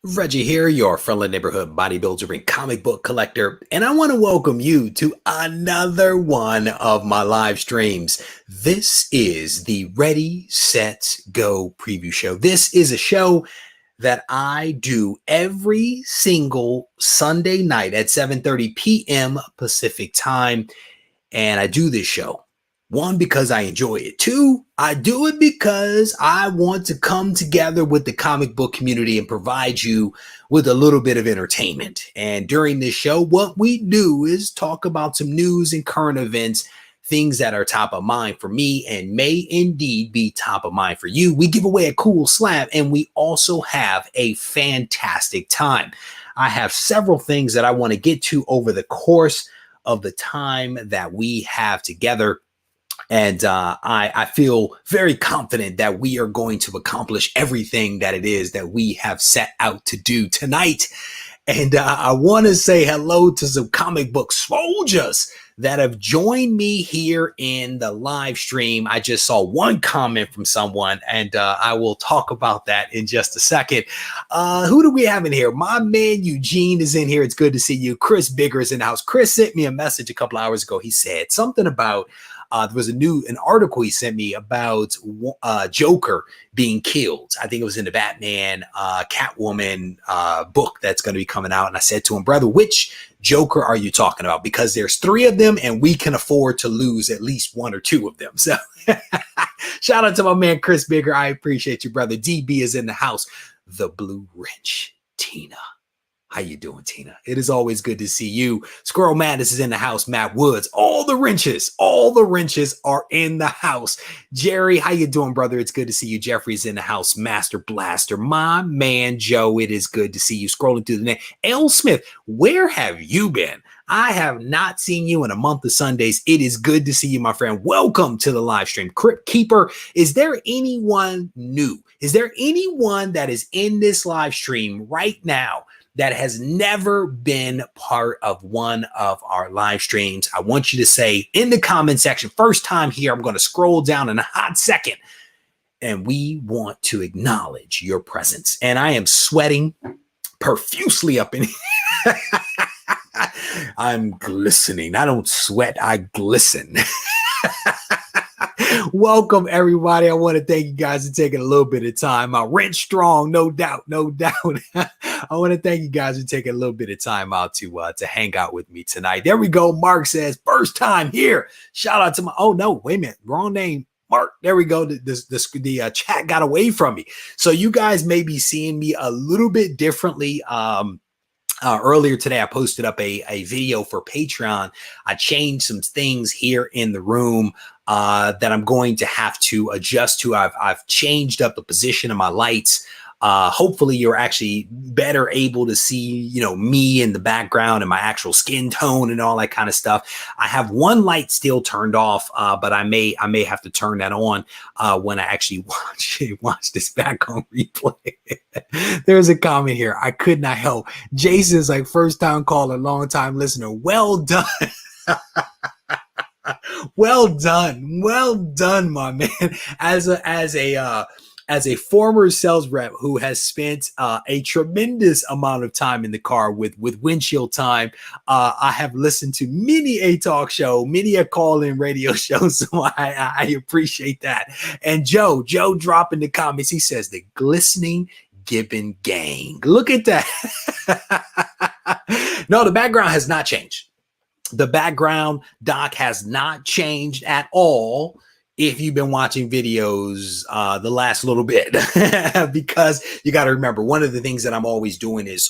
Reggie here, your friendly neighborhood bodybuilder and comic book collector, and I want to welcome you to another one of my live streams. This is the Ready, Set, Go preview show. This is a show that I do every single Sunday night at 7:30 p.m. Pacific time, and I do this show. One, because I enjoy it. Two, I do it because I want to come together with the comic book community and provide you with a little bit of entertainment. And during this show, what we do is talk about some news and current events, things that are top of mind for me and may indeed be top of mind for you. We give away a cool slab and we also have a fantastic time. I have several things that I want to get to over the course of the time that we have together. And I feel very confident that we are going to accomplish everything that it is that we have set out to do tonight. And I want to say hello to some comic book soldiers that have joined me here in the live stream. I just saw one comment from someone, and I will talk about that in just a second. Who do we have in here? My man Eugene is in here. It's good to see you. Chris Bigger is in the house. Chris sent me a message a couple hours ago. He said something about there was an article he sent me about Joker being killed. I think it was in the Batman Catwoman book that's going to be coming out. And I said to him, brother, which Joker are you talking about? Because there's three of them and we can afford to lose at least one or two of them. So shout out to my man, Chris Bigger. I appreciate you, brother. DB is in the house. The Blue Wrench, Tina. How you doing, Tina? It is always good to see you. Squirrel Madness is in the house. Matt Woods, all the wrenches are in the house. Jerry, how you doing, brother? It's good to see you. Jeffrey's in the house. Master Blaster, my man Joe, it is good to see you. Scrolling through the name. L. Smith, where have you been? I have not seen you in a month of Sundays. It is good to see you, my friend. Welcome to the live stream. Crypt Keeper, is there anyone new? Is there anyone that is in this live stream right now that has never been part of one of our live streams? I want you to say in the comment section, first time here. I'm going to scroll down in a hot second and we want to acknowledge your presence. And I am sweating profusely up in here. I'm glistening. I don't sweat, I glisten. Welcome, everybody. I want to thank you guys for taking a little bit of time out. Rent strong, no doubt, no doubt. I want to thank you guys for taking a little bit of time out to hang out with me tonight. There we go. Mark says, first time here. Shout out to my, oh no, wait a minute, wrong name. Mark, there we go. The chat got away from me. So you guys may be seeing me a little bit differently. Earlier today, I posted up a video for Patreon. I changed some things here in the room that I'm going to have to adjust to. I've changed up the position of my lights. Hopefully you're actually better able to see, me in the background and my actual skin tone and all that kind of stuff. I have one light still turned off, but I may have to turn that on when I actually watch this back on replay. There's a comment here. I could not help. Jason's like, first time caller, long time listener. Well done. Well done, my man. As a former sales rep who has spent a tremendous amount of time in the car with windshield time, I have listened to many a talk show, many a call-in radio show, so I appreciate that. And Joe dropped in the comments, he says, the glistening Gibbon gang. Look at that. No, the background has not changed. The background doc has not changed at all. If you've been watching videos the last little bit, because you got to remember, one of the things that I'm always doing is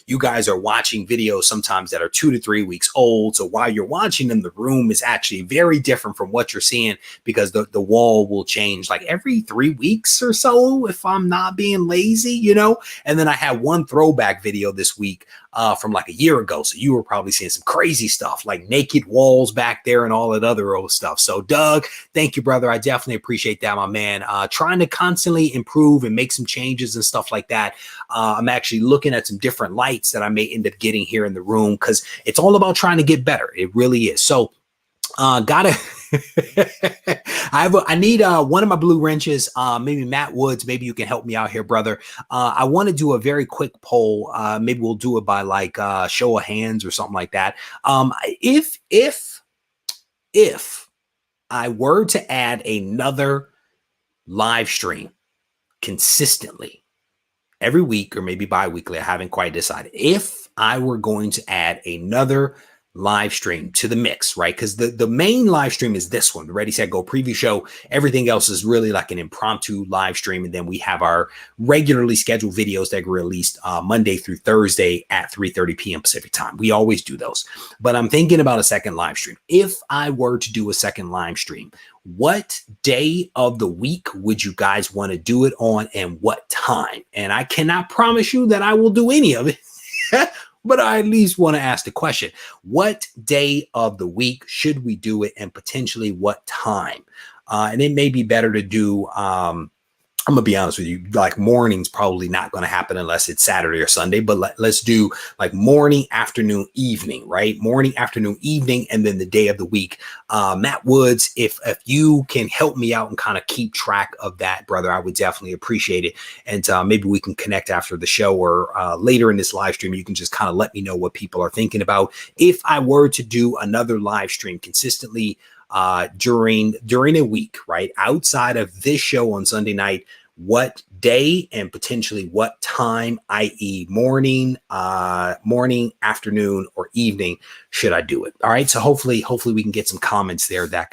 you guys are watching videos sometimes that are 2 to 3 weeks old. So while you're watching them, the room is actually very different from what you're seeing because the wall will change like every 3 weeks or so if I'm not being lazy, And then I had one throwback video this week from like a year ago. So you were probably seeing some crazy stuff like naked walls back there and all that other old stuff. So Doug, thank you, brother. I definitely appreciate that, my man. Trying to constantly improve and make some changes and stuff like that. I'm actually looking at some different lights that I may end up getting here in the room because it's all about trying to get better. It really is. So gotta I need one of my blue wrenches. Maybe Matt Woods. Maybe you can help me out here, brother. I want to do a very quick poll. Maybe we'll do it by like show of hands or something like that. If I were to add another live stream consistently every week or maybe bi-weekly, I haven't quite decided. If I were going to add another live stream to the mix, right? Because the main live stream is this one, the Ready, Set, Go preview show. Everything else is really like an impromptu live stream. And then we have our regularly scheduled videos that get released Monday through Thursday at 3:30 p.m. Pacific time. We always do those. But I'm thinking about a second live stream. If I were to do a second live stream, what day of the week would you guys want to do it on and what time? And I cannot promise you that I will do any of it. But I at least want to ask the question, what day of the week should we do it and potentially what time? And it may be better to do, I'm going to be honest with you, like morning's probably not going to happen unless it's Saturday or Sunday, but let's do like morning, afternoon, evening, right? Morning, afternoon, evening, and then the day of the week. Matt Woods, if you can help me out and kind of keep track of that, brother, I would definitely appreciate it. And maybe we can connect after the show or later in this live stream. You can just kind of let me know what people are thinking about. If I were to do another live stream consistently during a week, right, outside of this show on Sunday night, what day and potentially what time, i.e. morning, afternoon, or evening, should I do it? All right. So hopefully we can get some comments there that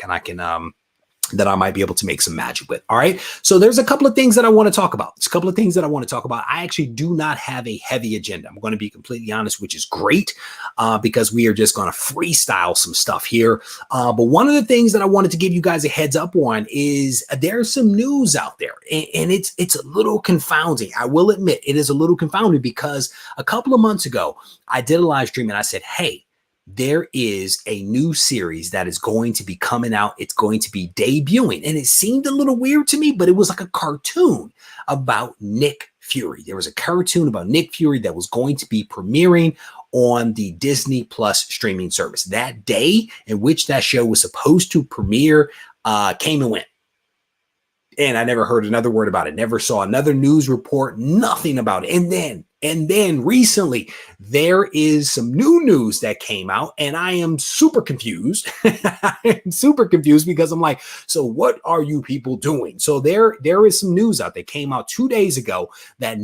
that I might be able to make some magic with. All right. So there's a couple of things that I want to talk about. I actually do not have a heavy agenda. I'm going to be completely honest, which is great because we are just going to freestyle some stuff here. But one of the things that I wanted to give you guys a heads up on is there's some news out there and it's a little confounding. I will admit it is a little confounding because a couple of months ago, I did a live stream and I said, hey, there is a new series that is going to be coming out. It's going to be debuting. And it seemed a little weird to me, but it was like a cartoon about Nick Fury. There was a cartoon about Nick Fury that was going to be premiering on the Disney Plus streaming service. That day in which that show was supposed to premiere came and went. And I never heard another word about it. Never saw another news report, nothing about it. And then recently, there is some new news that came out, and I am super confused. I am super confused because I'm like, so what are you people doing? So there is some news out that came out 2 days ago that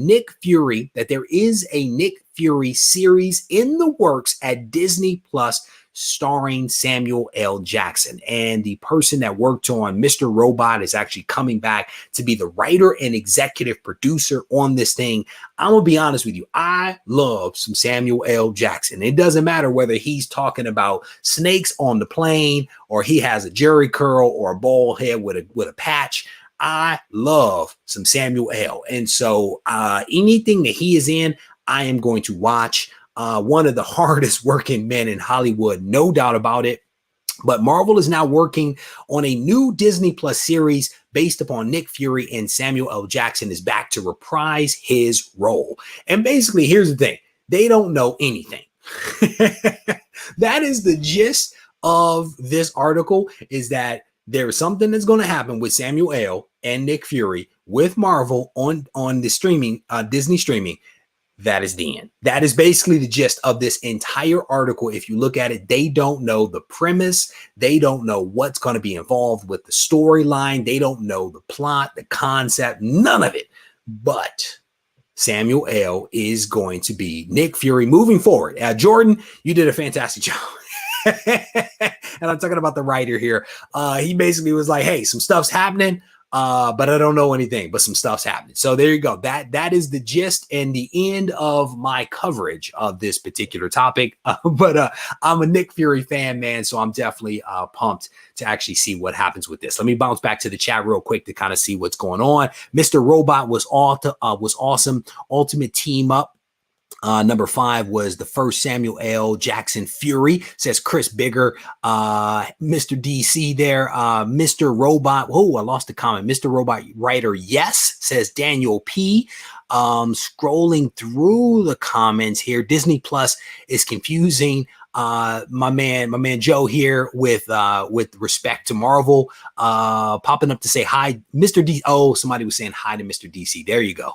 there is a Nick Fury series in the works at Disney Plus starring Samuel L. Jackson. And the person that worked on Mr. Robot is actually coming back to be the writer and executive producer on this thing. I'm going to be honest with you. I love some Samuel L. Jackson. It doesn't matter whether he's talking about snakes on the plane or he has a jerry curl or a bald head with a patch. I love some Samuel L. And so anything that he is in, I am going to watch. One of the hardest working men in Hollywood, no doubt about it. But Marvel is now working on a new Disney Plus series based upon Nick Fury, and Samuel L. Jackson is back to reprise his role. And basically, here's the thing. They don't know anything. That is the gist of this article, is that there's something that's going to happen with Samuel L. and Nick Fury with Marvel on the streaming, Disney streaming. That is the end. That is basically the gist of this entire article. If you look at it, they don't know the premise. They don't know what's going to be involved with the storyline. They don't know the plot, the concept, none of it. But Samuel L. is going to be Nick Fury moving forward. Jordan, you did a fantastic job. And I'm talking about the writer here. He basically was like, hey, some stuff's happening. But I don't know anything, but some stuff's happening. So there you go. That is the gist and the end of my coverage of this particular topic. But I'm a Nick Fury fan, man. So I'm definitely pumped to actually see what happens with this. Let me bounce back to the chat real quick to kind of see what's going on. Mr. Robot was awesome. Ultimate team up. Number 5 was the first Samuel L. Jackson Fury, says Chris Bigger. Mr. DC there. Mr. Robot. Oh, I lost the comment. Mr. Robot writer, yes, says Daniel P. Scrolling through the comments here. Disney Plus is confusing My man Joe here with respect to Marvel, popping up to say hi, Mr. D. Oh, somebody was saying hi to Mr. DC. There you go.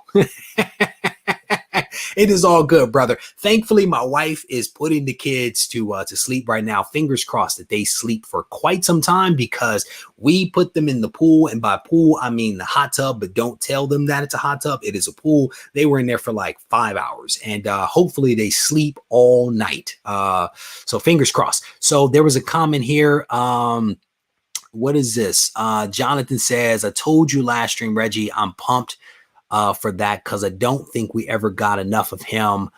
It is all good, brother. Thankfully, my wife is putting the kids to sleep right now. Fingers crossed that they sleep for quite some time, because we put them in the pool, and by pool I mean the hot tub, but don't tell them that it's a hot tub. It is a pool. They were in there for like 5 hours, and hopefully they sleep all night. So fingers crossed. So there was a comment here. What is this? Jonathan says, I told you last stream, Reggie, I'm pumped for that, because I don't think we ever got enough of him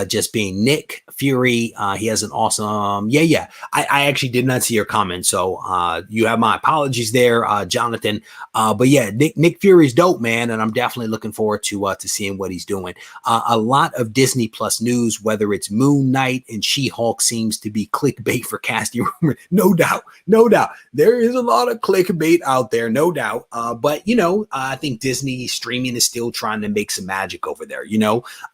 just being Nick Fury. He has an awesome, yeah. I actually did not see your comment, so you have my apologies there, Jonathan. But yeah, Nick Fury's dope, man, and I'm definitely looking forward to seeing what he's doing. A lot of Disney Plus news, whether it's Moon Knight and She-Hulk, seems to be clickbait for casting rumor. No doubt. There is a lot of clickbait out there, no doubt. But I think Disney streaming is still trying to make some magic over there.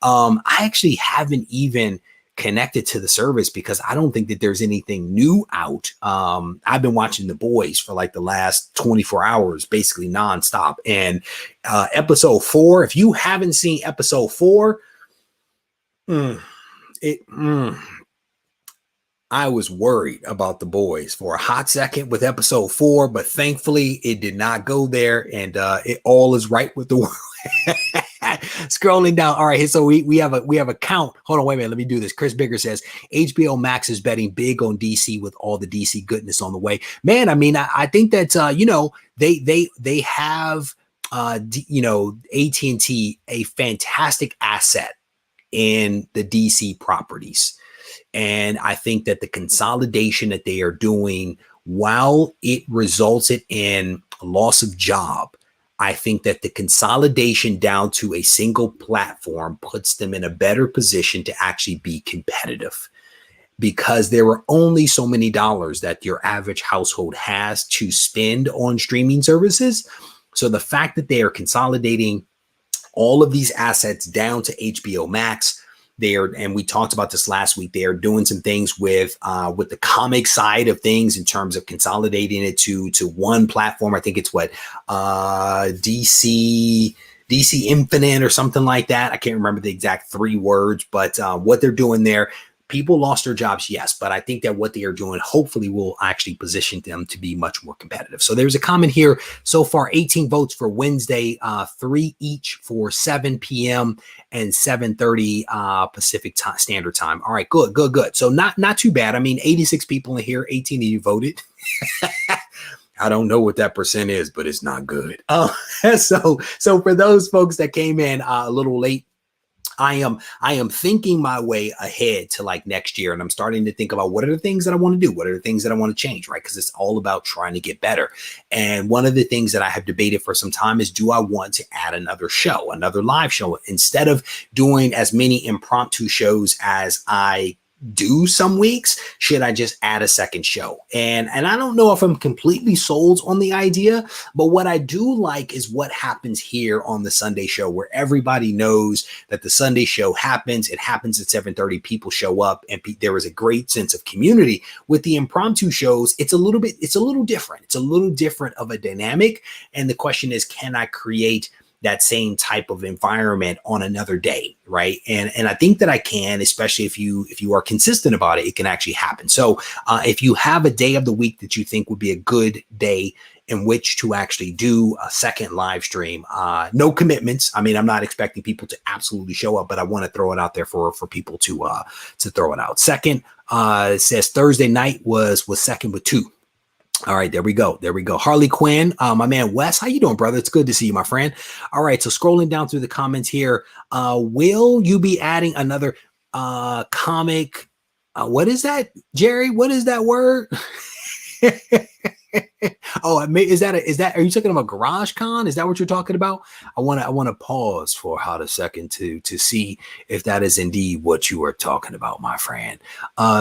I actually haven't even connected to the service because I don't think that there's anything new out. I've been watching The Boys for like the last 24 hours, basically nonstop. And episode 4, if you haven't seen episode 4, I was worried about The Boys for a hot second with episode 4, but thankfully it did not go there, and it all is right with the world. Scrolling down. All right, so we have a count. Hold on, wait a minute. Let me do this. Chris Bigger says HBO Max is betting big on DC with all the DC goodness on the way. Man, I mean, I think that they have AT&T a fantastic asset in the DC properties. And I think that the consolidation that they are doing, while it resulted in a loss of job, I think that the consolidation down to a single platform puts them in a better position to actually be competitive, because there are only so many dollars that your average household has to spend on streaming services. So the fact that they are consolidating all of these assets down to HBO Max, and we talked about this last week, they are doing some things with the comic side of things in terms of consolidating it to one platform. I think it's DC Infinite or something like that. I can't remember the exact 3 words, but what they're doing there, people lost their jobs, yes, but I think that what they are doing hopefully will actually position them to be much more competitive. So there's a comment here. So far, 18 votes for Wednesday, 3 each for 7 p.m. and 7:30 Pacific Standard Time. All right, good. So not too bad. I mean, 86 people in here, 18 of you voted. I don't know what that percent is, but it's not good. So for those folks that came in a little late, I am thinking my way ahead to like next year, and I'm starting to think about what are the things that I want to do, what are the things that I want to change, right? Because it's all about trying to get better. And one of the things that I have debated for some time is, do I want to add another show, another live show, instead of doing as many impromptu shows as I do some weeks? Should I just add a second show? And I don't know if I'm completely sold on the idea, but what I do like is what happens here on the Sunday show, where everybody knows that the Sunday show happens. It happens at 7:30. People show up, and there is a great sense of community. With the impromptu shows, it's a little different. It's a little different of a dynamic. And the question is, can I create that same type of environment on another day, right? And I think that I can, especially if you are consistent about it, it can actually happen. So if you have a day of the week that you think would be a good day in which to actually do a second live stream, no commitments. I mean, I'm not expecting people to absolutely show up, but I want to throw it out there for people to throw it out. Second, it says Thursday night was second with 2. All right, there we go. Harley Quinn, my man Wes, how you doing, brother? It's good to see you, my friend. All right, so scrolling down through the comments here, will you be adding another comic? What is that, Jerry? What is that word? Oh, are you talking about Garage Con? Is that what you're talking about? I want to pause for a hot second to see if that is indeed what you are talking about, my friend.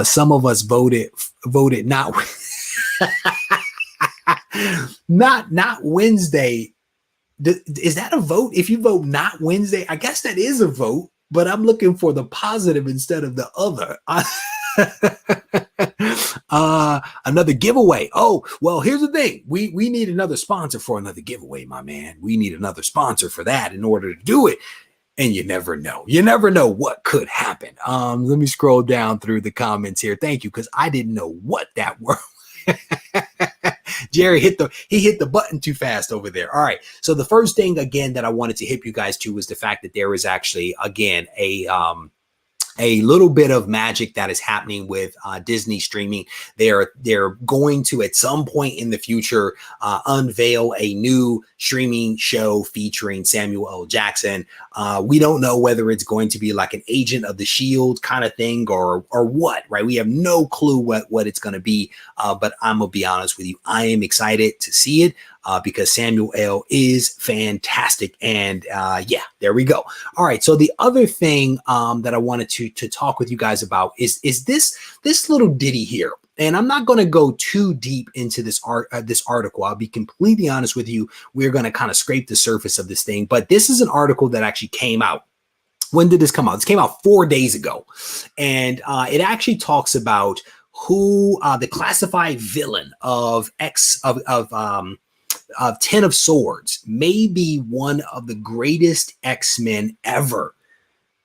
Some of us voted not not Wednesday. Is that a vote? If you vote not Wednesday, I guess that is a vote, but I'm looking for the positive instead of the other. Another giveaway. Oh, well, here's the thing. We need another sponsor for another giveaway, my man. We need another sponsor for that in order to do it. And you never know. You never know what could happen. Let me scroll down through the comments here. Thank you, because I didn't know what that were. Jerry hit the button too fast over there. All right. So the first thing again that I wanted to hit you guys to was the fact that there is actually again a little bit of magic that is happening with Disney streaming. They're going to at some point in the future unveil a new streaming show featuring Samuel L. Jackson. We don't know whether it's going to be like an Agent of the Shield kind of thing or what, right? We have no clue what it's going to be. But I'm gonna be honest with you, I am excited to see it. Because Samuel L. is fantastic. And yeah, there we go. All right. So the other thing that I wanted to talk with you guys about is this little ditty here. And I'm not going to go too deep into this article. I'll be completely honest with you. We're going to kind of scrape the surface of this thing. But this is an article that actually came out. When did this come out? This came out 4 days ago. And it actually talks about who the classified villain of Ten of Swords, may be one of the greatest X-Men ever,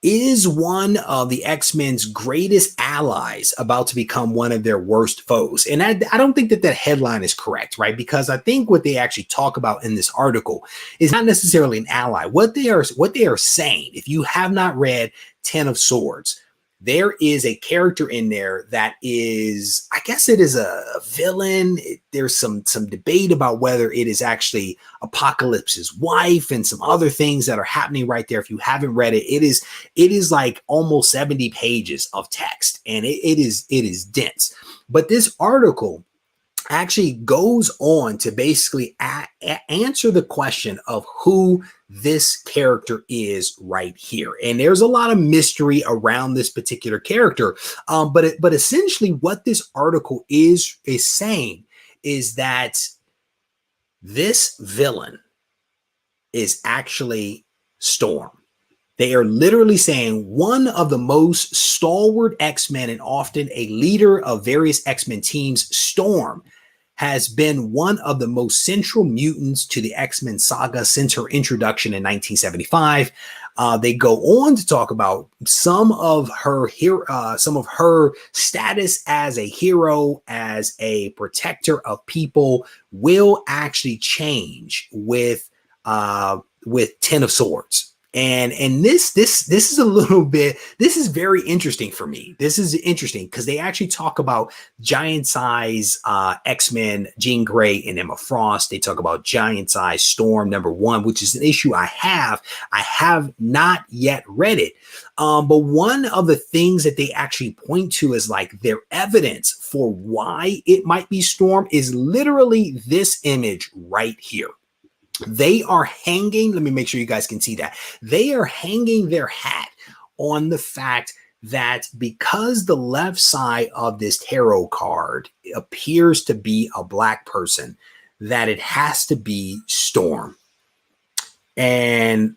is one of the X-Men's greatest allies about to become one of their worst foes. And I don't think that headline is correct, right? Because I think what they actually talk about in this article is not necessarily an ally. What they are saying, if you have not read Ten of Swords, there is a character in there that is, I guess it is a villain. There's some debate about whether it is actually Apocalypse's wife and some other things that are happening right there. If you haven't read it, it is like almost 70 pages of text, and it is dense. But this article actually goes on to basically answer the question of who this character is right here. And there's a lot of mystery around this particular character. But essentially what this article is saying is that this villain is actually Storm. They are literally saying one of the most stalwart X-Men and often a leader of various X-Men teams, Storm, has been one of the most central mutants to the X-Men saga since her introduction in 1975. They go on to talk about some of her status as a hero, as a protector of people, will actually change with Ten of Swords. And this is a little bit, this is very interesting for me. This is interesting because they actually talk about giant size X-Men, Jean Grey and Emma Frost. They talk about giant size Storm #1, which is an issue I have not yet read it. But one of the things that they actually point to as like their evidence for why it might be Storm is literally this image right here. They are hanging, let me make sure you guys can see that. They are hanging their hat on the fact that because the left side of this tarot card appears to be a black person, that it has to be Storm. And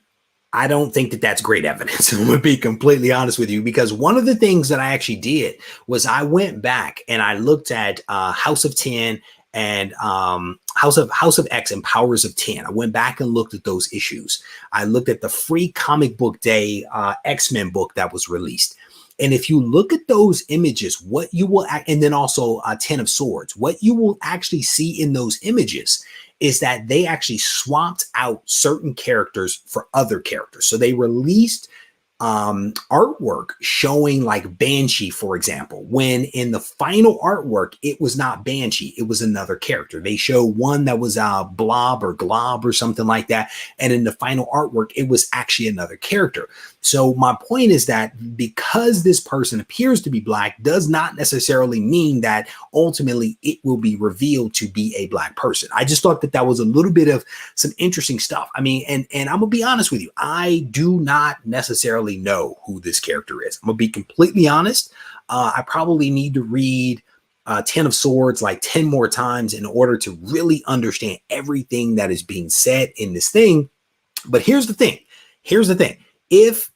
I don't think that that's great evidence. I'm going to be completely honest with you, because one of the things that I actually did was I went back and I looked at House of 10 and House of X and Powers of 10. I went back and looked at those issues. I looked at the free comic book day X-Men book that was released. And if you look at those images, what you will, and then also Ten of Swords, what you will actually see in those images is that they actually swapped out certain characters for other characters. So they released artwork showing like Banshee, for example, when in the final artwork, it was not Banshee, it was another character. They show one that was Blob or Glob or something like that. And in the final artwork, it was actually another character. So my point is that because this person appears to be black does not necessarily mean that ultimately it will be revealed to be a black person. I just thought that that was a little bit of some interesting stuff. I mean, and I'm gonna be honest with you, I do not necessarily know who this character is. I'm gonna be completely honest. I probably need to read Ten of Swords like 10 more times in order to really understand everything that is being said in this thing. But here's the thing. If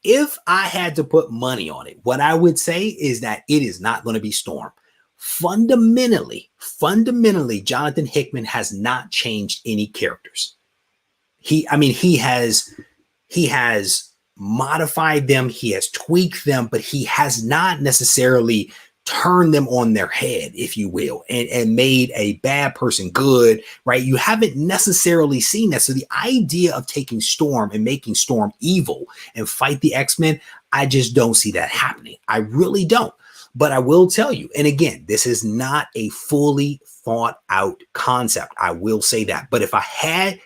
I had to put money on it, what I would say is that it is not going to be Storm. Fundamentally, Jonathan Hickman has not changed any characters. He has modified them, he has tweaked them, but he has not necessarily turned them on their head, if you will, and made a bad person good, right? You haven't necessarily seen that. So the idea of taking Storm and making Storm evil and fight the X-Men, I just don't see that happening. I really don't. But I will tell you, and again, this is not a fully thought out concept. I will say that. But if I had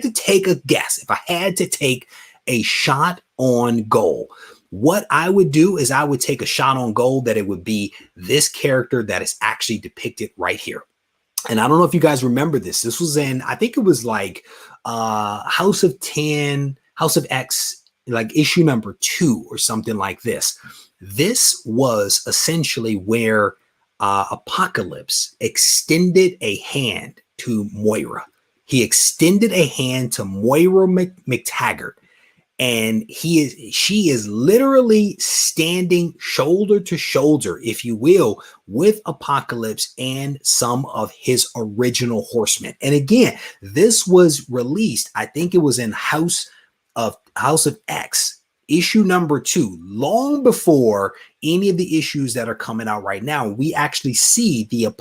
to take a guess, if I had to take a shot on goal, what I would do is I would take a shot on goal that it would be this character that is actually depicted right here. And I don't know if you guys remember this. This was in, I think it was like House of X, like issue number 2 or something like this. This was essentially where Apocalypse extended a hand to Moira. He extended a hand to Moira McTaggart. And she is literally standing shoulder to shoulder, if you will, with Apocalypse and some of his original horsemen. And again, this was released, I think it was in House of X, issue number 2, long before any of the issues that are coming out right now. We actually see the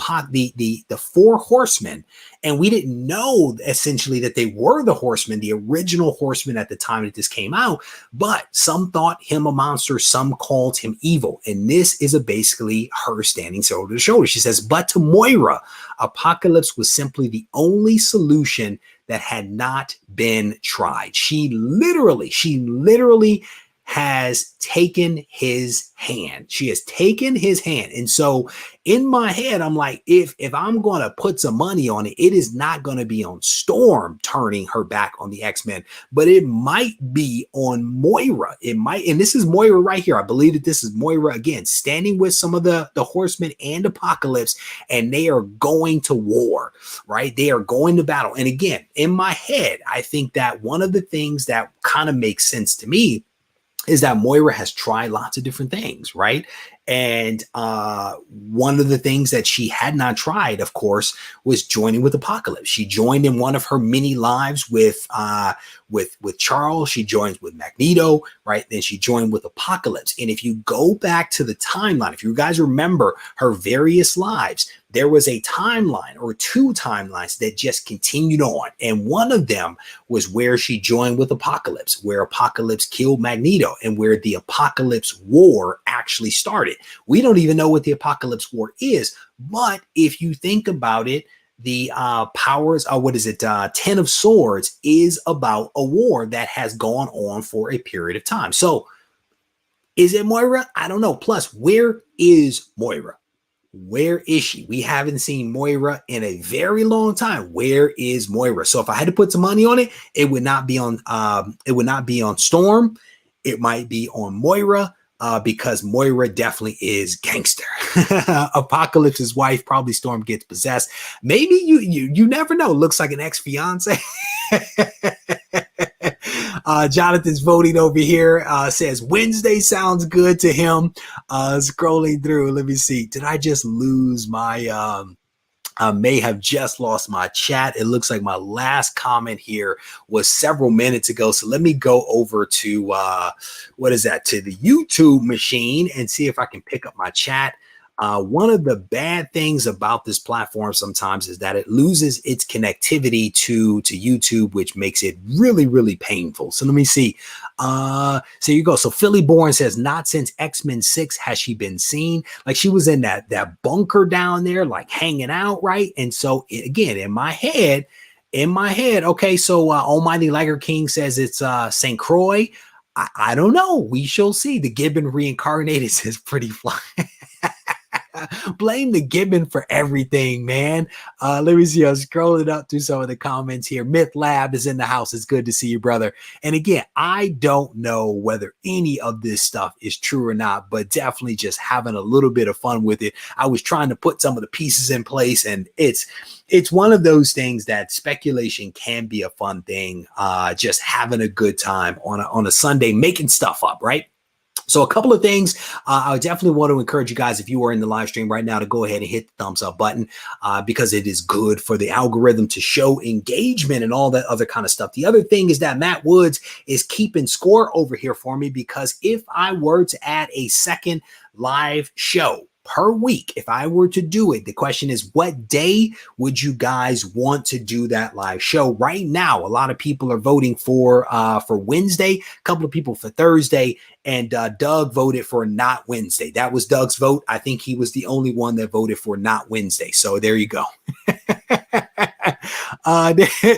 4 horsemen, and we didn't know essentially that they were the horsemen, the original horsemen at the time that this came out, but some thought him a monster, some called him evil. And this is basically her standing shoulder to shoulder. She says, but to Moira, Apocalypse was simply the only solution that had not been tried. She literally has taken his hand. She has taken his hand. And so in my head, I'm like, if I'm going to put some money on it, it is not going to be on Storm turning her back on the X-Men, but it might be on Moira. It might, and this is Moira right here. I believe that this is Moira again, standing with some of the horsemen and Apocalypse, and they are going to war, right? They are going to battle. And again, in my head, I think that one of the things that kind of makes sense to me is that Moira has tried lots of different things, right? And one of the things that she had not tried, of course, was joining with Apocalypse. She joined in one of her mini lives with Charles. She joins with Magneto, right? Then she joined with Apocalypse. And if you go back to the timeline, if you guys remember her various lives, there was a timeline or 2 timelines that just continued on. And one of them was where she joined with Apocalypse, where Apocalypse killed Magneto and where the Apocalypse War actually started. We don't even know what the Apocalypse War is, but if you think about it, the powers, what is it? 10 of Swords is about a war that has gone on for a period of time. So is it Moira? I don't know. Plus, where is Moira? Where is she? We haven't seen Moira in a very long time. Where is Moira? So if I had to put some money on it, it would not be on Storm. It might be on Moira. Because Moira definitely is gangster. Apocalypse's wife, probably Storm, gets possessed. Maybe you never know. Looks like an ex-fiance. Jonathan's voting over here. Says Wednesday sounds good to him. Scrolling through, let me see. Did I just lose my? I may have just lost my chat. It looks like my last comment here was several minutes ago. So let me go over to, what is that, to the YouTube machine and see if I can pick up my chat. One of the bad things about this platform sometimes is that it loses its connectivity to YouTube, which makes it really, really painful. So let me see. So you go. So Philly Born says, not since X-Men 6 has she been seen. Like she was in that bunker down there, like hanging out, right? And so again, in my head, okay, so Almighty Liger King says it's St. Croix. I don't know. We shall see. The Gibbon reincarnated says pretty fly. Blame the Gibbon for everything, man. Let me see. I'm scrolling up through some of the comments here. Myth Lab is in the house. It's good to see you, brother. And again, I don't know whether any of this stuff is true or not, but definitely just having a little bit of fun with it. I was trying to put some of the pieces in place, and it's one of those things that speculation can be a fun thing. Just having a good time on a Sunday, making stuff up, right? So a couple of things I definitely want to encourage you guys, if you are in the live stream right now, to go ahead and hit the thumbs up button because it is good for the algorithm to show engagement and all that other kind of stuff. The other thing is that Matt Woods is keeping score over here for me, because if I were to add a second live show per week, if I were to do it, the question is, what day would you guys want to do that live show? Right now, a lot of people are voting for Wednesday, a couple of people for Thursday, and Doug voted for not Wednesday. That was Doug's vote. I think he was the only one that voted for not Wednesday. So there you go.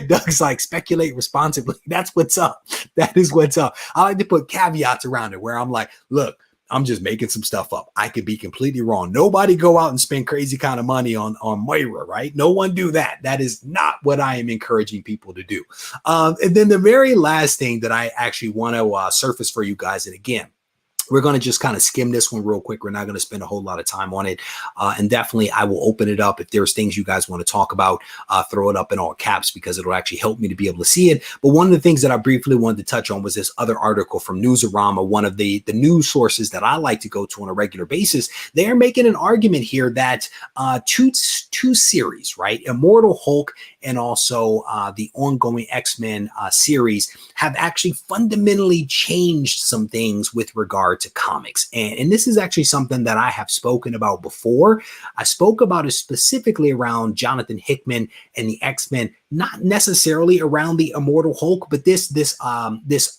Doug's like, speculate responsibly. That's what's up. That is what's up. I like to put caveats around it where I'm like, look, I'm just making some stuff up. I could be completely wrong. Nobody go out and spend crazy kind of money on Moira, right? No one do that. That is not what I am encouraging people to do. And then the very last thing that I actually want to surface for you guys, and again, we're going to just kind of skim this one real quick. We're not going to spend a whole lot of time on it. And definitely I will open it up. If there's things you guys want to talk about, throw it up in all caps because it'll actually help me to be able to see it. But one of the things that I briefly wanted to touch on was this other article from Newsarama, one of the news sources that I like to go to on a regular basis. They're making an argument here that two series, right? Immortal Hulk and also the ongoing X-Men series have actually fundamentally changed some things with regard to comics. And this is actually something that I have spoken about before. I spoke about it specifically around Jonathan Hickman and the X-Men, not necessarily around the Immortal Hulk, but this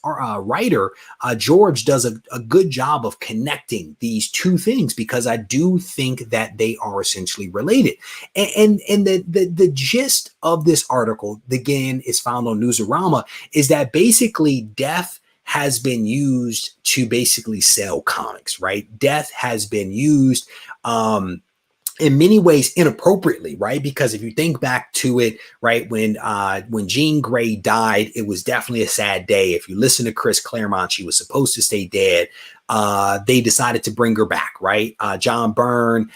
writer, George, does a good job of connecting these two things, because I do think that they are essentially related. And the gist of this article, again, is found on Newsarama, is that basically death has been used to basically sell comics, right? Death has been used in many ways inappropriately, right? Because if you think back to it, right, when Jean Grey died, it was definitely a sad day. If you listen to Chris Claremont, she was supposed to stay dead. They decided to bring her back, right? John Byrne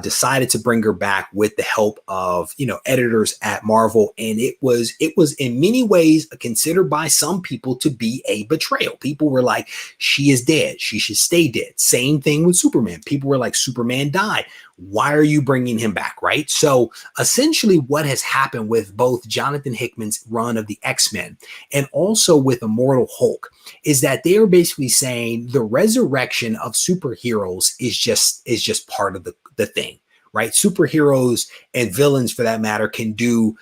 decided to bring her back with the help of, editors at Marvel. And it was in many ways considered by some people to be a betrayal. People were like, she is dead. She should stay dead. Same thing with Superman. People were like, Superman died. Why are you bringing him back, right? So essentially what has happened with both Jonathan Hickman's run of the X-Men and also with Immortal Hulk is that they are basically saying the resurrection of superheroes is just part of the thing, right? Superheroes and villains, for that matter, can do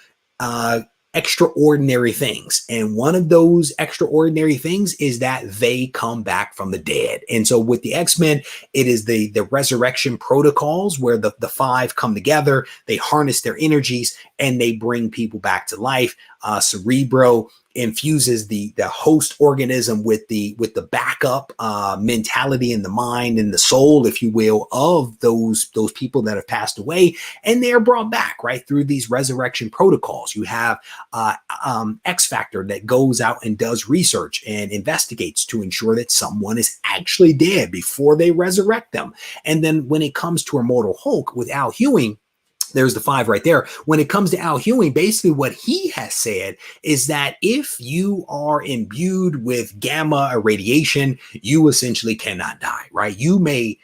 extraordinary things. And one of those extraordinary things is that they come back from the dead. And so with the X-Men, it is the resurrection protocols where the five come together, they harness their energies, and they bring people back to life. Cerebro infuses the host organism with the backup mentality in the mind and the soul, if you will, of those people that have passed away, and they are brought back, right, through these resurrection protocols. You have X Factor that goes out and does research and investigates to ensure that someone is actually dead before they resurrect them. And then when it comes to Immortal Hulk with Al Ewing, there's the five right there. When it comes to Al Ewing, basically what he has said is that if you are imbued with gamma irradiation, you essentially cannot die, right? You may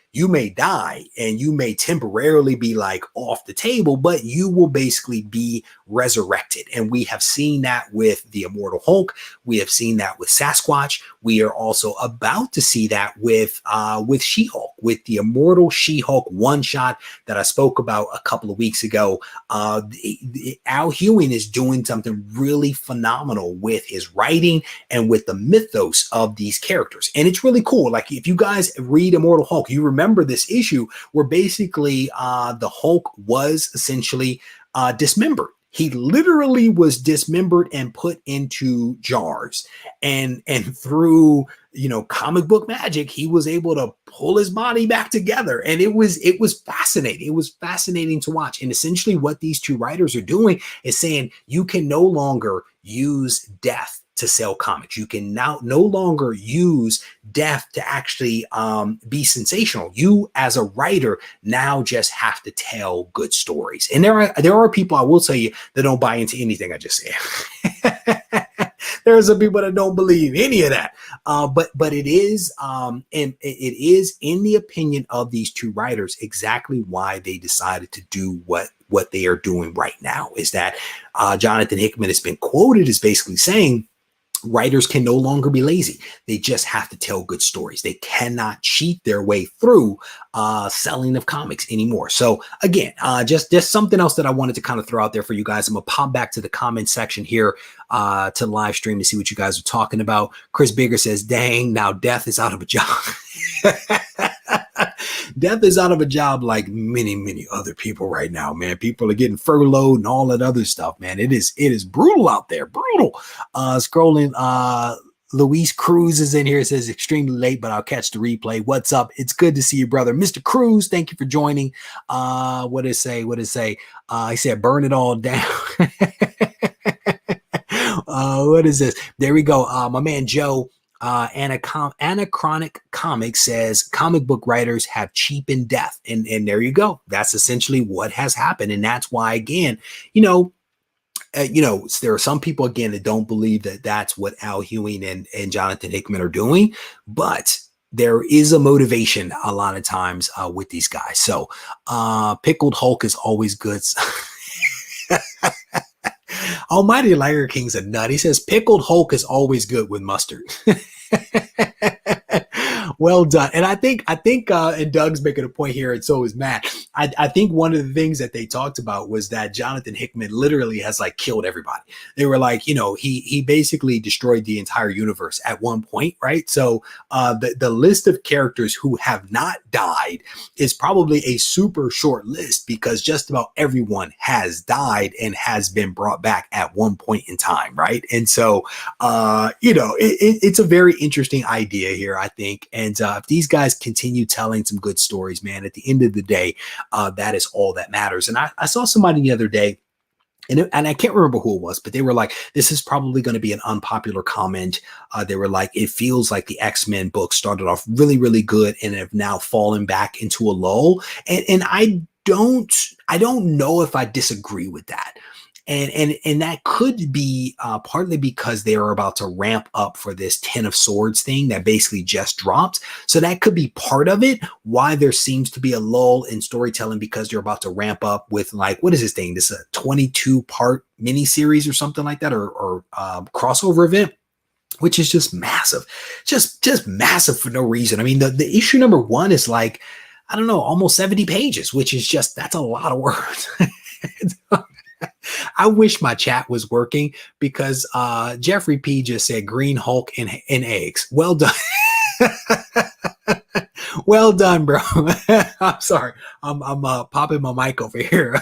die and you may temporarily be like off the table, but you will basically be resurrected. And we have seen that with the Immortal Hulk. We have seen that with Sasquatch. We are also about to see that with She-Hulk, with the Immortal She-Hulk one shot that I spoke about a couple of weeks ago. Al Ewing is doing something really phenomenal with his writing and with the mythos of these characters. And it's really cool. Like if you guys read Immortal Hulk, you remember this issue where basically the Hulk was essentially dismembered. He literally was dismembered and put into jars. And through, comic book magic, he was able to pull his body back together. And it was fascinating. It was fascinating to watch. And essentially what these two writers are doing is saying you can no longer use death to sell comics. You can now no longer use death to actually be sensational. You as a writer now just have to tell good stories. And there are people, I will tell you, that don't buy into anything I just said. There are some people that don't believe any of that. But it is, and it is, in the opinion of these two writers, exactly why they decided to do what they are doing right now. Is that Jonathan Hickman has been quoted as basically saying, writers can no longer be lazy. They just have to tell good stories. They cannot cheat their way through selling of comics anymore. So again, just something else that I wanted to kind of throw out there for you guys. I'm gonna pop back to the comment section here to live stream to see what you guys are talking about. Chris Bigger says, dang, now Death is out of a job. Death is out of a job like many other people right now, man. People are getting furloughed and all that other stuff, man. It is brutal out there, brutal. Scrolling, Luis Cruz is in here. It says extremely late, but I'll catch the replay. What's up? It's good to see you, brother. Mr. Cruz, thank you for joining. What did it say? He said, burn it all down. What is this? There we go. My man Joe, Anachronic Comics says comic book writers have cheapened death. And there you go. That's essentially what has happened. And that's why, again, there are some people, again, that don't believe that that's what Al Ewing and Jonathan Hickman are doing, but there is a motivation a lot of times with these guys. So Pickled Hulk is always good. Almighty Liger King's a nut. He says Pickled Hulk is always good with mustard. Well done. And I think, and Doug's making a point here, and so is Matt. I think one of the things that they talked about was that Jonathan Hickman literally has like killed everybody. They were like, he basically destroyed the entire universe at one point, right? So the list of characters who have not died is probably a super short list, because just about everyone has died and has been brought back at one point in time, right? And so, it's a very interesting idea here, I think. And if these guys continue telling some good stories, man, at the end of the day, that is all that matters. And I saw somebody the other day, and I can't remember who it was, but they were like, this is probably going to be an unpopular comment. They were like, it feels like the X-Men books started off really good and have now fallen back into a lull. And I don't know if I disagree with that. And that could be partly because they are about to ramp up for this Ten of Swords thing that basically just dropped. So that could be part of it, why there seems to be a lull in storytelling, because they're about to ramp up with, like, what is this thing? This is a 22-part miniseries or something like that, or crossover event, which is just massive, just massive for no reason. I mean, the issue number 1 is like, I don't know, almost 70 pages, which is that's a lot of words. I wish my chat was working, because Jeffrey P just said Green Hulk and eggs. Well done. Well done, bro. I'm sorry. I'm popping my mic over here.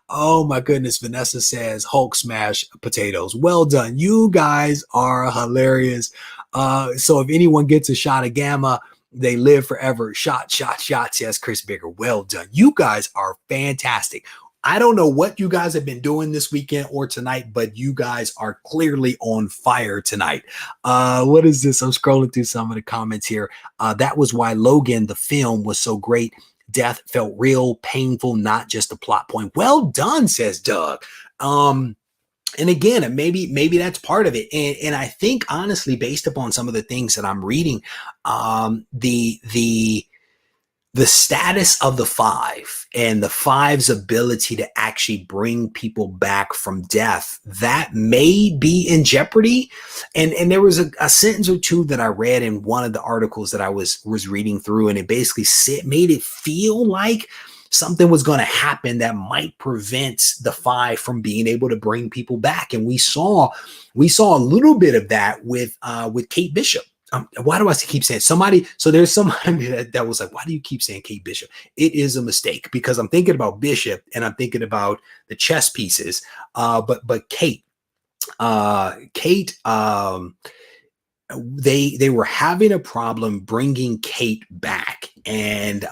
Oh my goodness. Vanessa says Hulk smash potatoes. Well done. You guys are hilarious. So if anyone gets a shot of gamma, they live forever. Shot, says Chris Bigger. Well done. You guys are fantastic. I don't know what you guys have been doing this weekend or tonight, but you guys are clearly on fire tonight. What is this? I'm scrolling through some of the comments here. That was why Logan, the film, was so great. Death felt real, painful, not just a plot point. Well done, says Doug. And again, maybe that's part of it. And I think, honestly, based upon some of the things that I'm reading, the status of the Five and the Five's ability to actually bring people back from death, that may be in jeopardy. And there was a sentence or two that I read in one of the articles that I was reading through, and it basically made it feel like something was going to happen that might prevent the Five from being able to bring people back. And we saw a little bit of that with Kate Bishop. why do I keep saying somebody? So there's somebody that was like, why do you keep saying Kate Bishop? It is a mistake because I'm thinking about Bishop and I'm thinking about the chess pieces. But Kate, Kate, they were having a problem bringing Kate back, and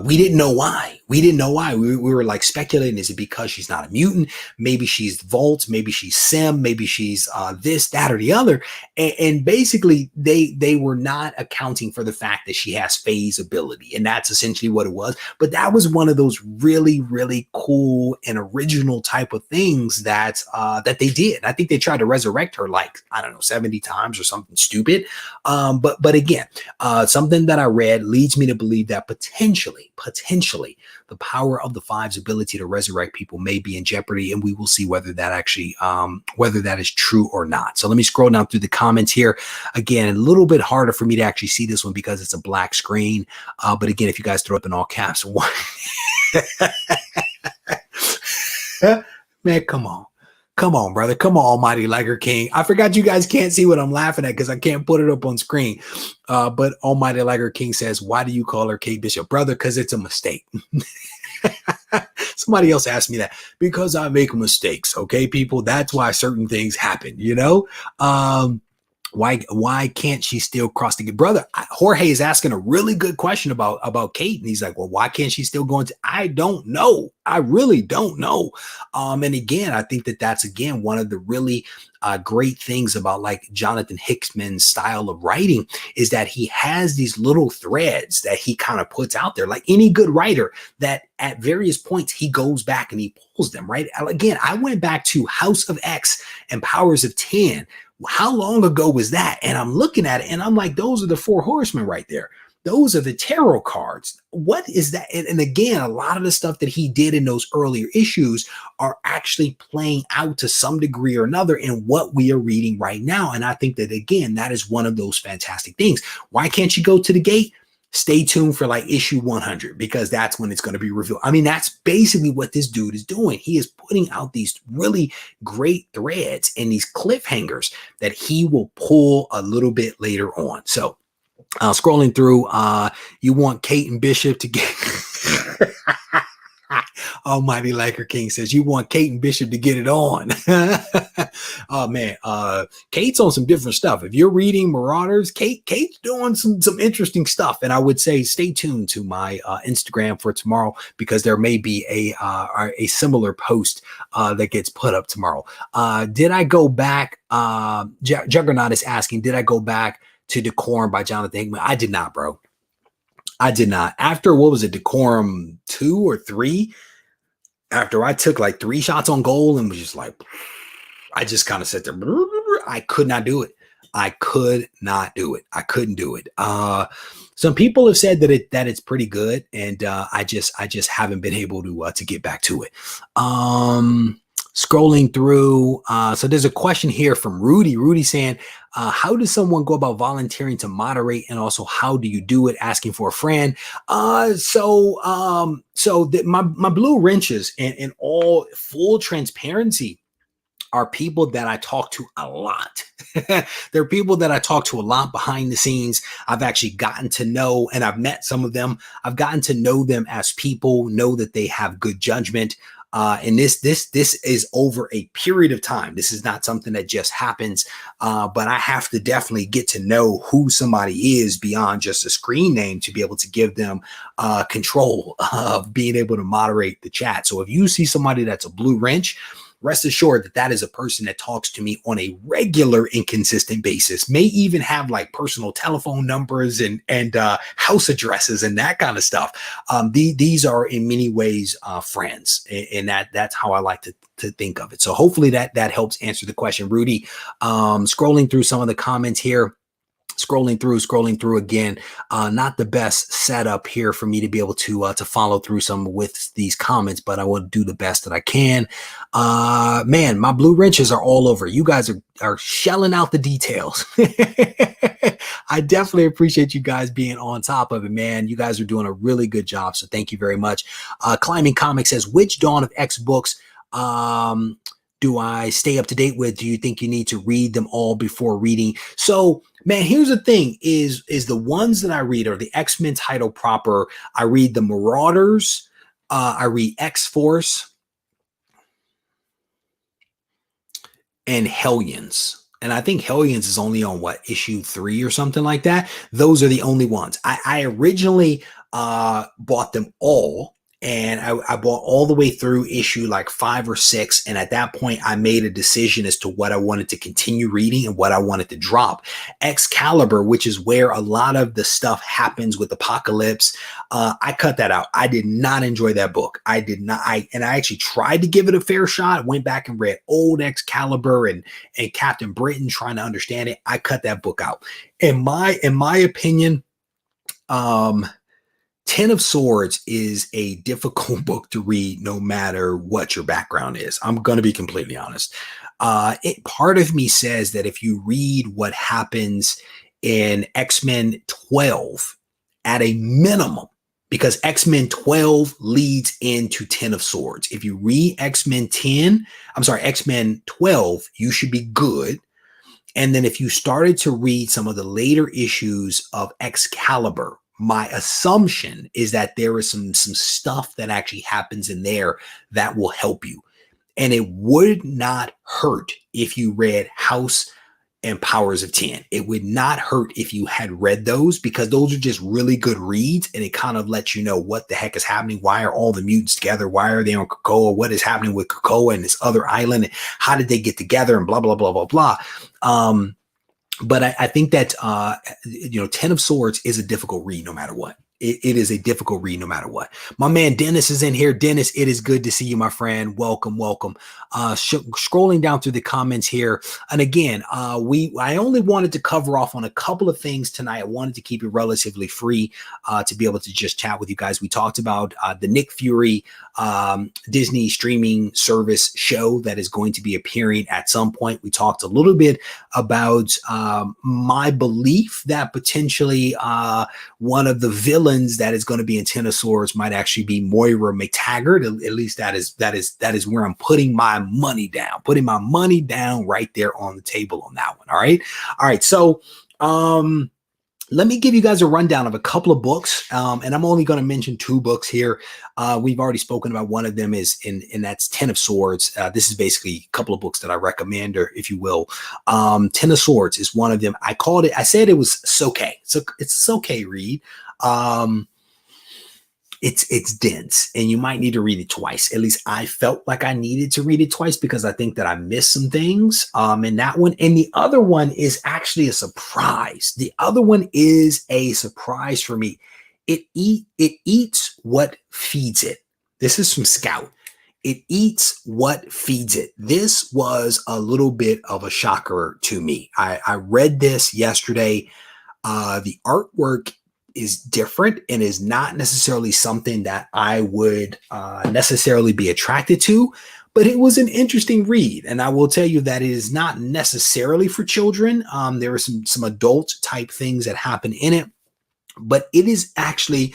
we didn't know why. We were like speculating: is it because she's not a mutant? Maybe she's Volt. Maybe she's Sim. Maybe she's this, that, or the other. And basically, they were not accounting for the fact that she has phase ability, and that's essentially what it was. But that was one of those really, really cool and original type of things that that they did. I think they tried to resurrect her like, I don't know, 70 times or something stupid. But again, something that I read leads me to believe that potentially the power of the Five's ability to resurrect people may be in jeopardy, and we will see whether that actually whether that is true or not. So let me scroll down through the comments here. Again, a little bit harder for me to actually see this one because it's a black screen. But again, if you guys throw up in all caps, man, come on. Come on, brother. Come on, Almighty Liger King. I forgot you guys can't see what I'm laughing at because I can't put it up on screen. But Almighty Liger King says, why do you call her Kate Bishop? Brother, because it's a mistake. Somebody else asked me that. Because I make mistakes, okay, people? That's why certain things happen, you know? Why can't she still cross the brother? Jorge is asking a really good question about Kate, and he's like, well, why can't she still go into? I don't know. I really don't know. And again, I think that that's again one of the really great things about like Jonathan Hickman's style of writing is that he has these little threads that he kind of puts out there, like any good writer, that at various points he goes back and he pulls them right. Again, I went back to House of X and Powers of 10. How long ago was that? And I'm looking at it and I'm like, those are the four horsemen right there. Those are the tarot cards. What is that? And again, a lot of the stuff that he did in those earlier issues are actually playing out to some degree or another in what we are reading right now. And I think that, again, that is one of those fantastic things. Why can't you go to the gate? Stay tuned for like issue 100 because that's when it's going to be revealed. I mean, that's basically what this dude is doing. He is putting out these really great threads and these cliffhangers that he will pull a little bit later on. So scrolling through, you want Kate and Bishop to get Almighty Liker King says you want Kate and Bishop to get it on. Oh man, Kate's on some different stuff. If you're reading Marauders, Kate's doing some interesting stuff, and I would say stay tuned to my Instagram for tomorrow because there may be a similar post that gets put up tomorrow. Did I go back? Juggernaut is asking, did I go back to Decorum by Jonathan Hickman? I did not, bro. I did not. After, what was it, Decorum 2 or 3? After I took like 3 shots on goal and was just like, I just kind of sat there. I could not do it. I could not do it. I couldn't do it. Some people have said that it's pretty good, and I just haven't been able to get back to it. Scrolling through, so there's a question here from Rudy. Rudy saying, how does someone go about volunteering to moderate, and also how do you do it? Asking for a friend. So my blue wrenches, in all full transparency, are people that I talk to a lot. They're people that I talk to a lot behind the scenes. I've actually gotten to know, and I've met some of them. I've gotten to know them as people, know that they have good judgment. And this is over a period of time. This is not something that just happens, but I have to definitely get to know who somebody is beyond just a screen name to be able to give them control of being able to moderate the chat. So if you see somebody that's a blue wrench, rest assured that that is a person that talks to me on a regular and consistent basis, may even have like personal telephone numbers and house addresses and that kind of stuff. These are in many ways friends, and that's how I like to think of it. So hopefully that helps answer the question, Rudy. Scrolling through some of the comments here. Scrolling through again, not the best setup here for me to be able to follow through some with these comments, but I will do the best that I can. Man, my blue wrenches are all over. You guys are shelling out the details. I definitely appreciate you guys being on top of it, man. You guys are doing a really good job, so thank you very much. Climbing Comics says, which Dawn of X books do I stay up to date with? Do you think you need to read them all before reading? So, man, here's the thing: is the ones that I read are the X-Men title proper. I read the Marauders. I read X-Force and Hellions. And I think Hellions is only on what, issue 3 or something like that. Those are the only ones. I originally bought them all. And I bought all the way through issue like 5 or 6. And at that point, I made a decision as to what I wanted to continue reading and what I wanted to drop. Excalibur, which is where a lot of the stuff happens with Apocalypse, I cut that out. I did not enjoy that book. I did not. I actually tried to give it a fair shot. Went back and read old Excalibur and Captain Britain, trying to understand it. I cut that book out. In my opinion, 10 of Swords is a difficult book to read no matter what your background is. I'm going to be completely honest. Part of me says that if you read what happens in X-Men 12 at a minimum, because X-Men 12 leads into 10 of Swords. If you read X-Men 12, you should be good. And then if you started to read some of the later issues of Excalibur, my assumption is that there is some stuff that actually happens in there that will help you. And it would not hurt if you read House and Powers of 10. It would not hurt if you had read those, because those are just really good reads, and it kind of lets you know what the heck is happening. Why are all the mutants together? Why are they on Krakoa? What is happening with Krakoa and this other island? How did they get together? And blah, blah, blah, blah, blah. But I think that, 10 of Swords is a difficult read no matter what. It is a difficult read no matter what. My man Dennis is in here. Dennis, it is good to see you, my friend. Welcome, welcome. Scrolling down through the comments here. And again, I only wanted to cover off on a couple of things tonight. I wanted to keep it relatively free to be able to just chat with you guys. We talked about the Nick Fury Disney streaming service show that is going to be appearing at some point. We talked a little bit about my belief that potentially one of the villains that is going to be in Ten of Swords might actually be Moira McTaggart. At least that is where I'm putting my money down. Putting my money down right there on the table on that one. All right. So let me give you guys a rundown of a couple of books, and I'm only going to mention 2 books here. We've already spoken about one of them, and that's 10 of Swords. This is basically a couple of books that I recommend, or if you will. 10 of Swords is one of them. I said it was okay. So it's okay read. It's dense, and you might need to read it twice. At least I felt like I needed to read it twice, because I think that I missed some things in that one. And the other one is actually a surprise. The other one is a surprise for me. It eats what feeds it. This is from Scout. It eats what feeds it. This was a little bit of a shocker to me. I read this yesterday. The artwork is different and is not necessarily something that I would necessarily be attracted to, but it was an interesting read. And I will tell you that it is not necessarily for children. There are some adult type things that happen in it, but it is actually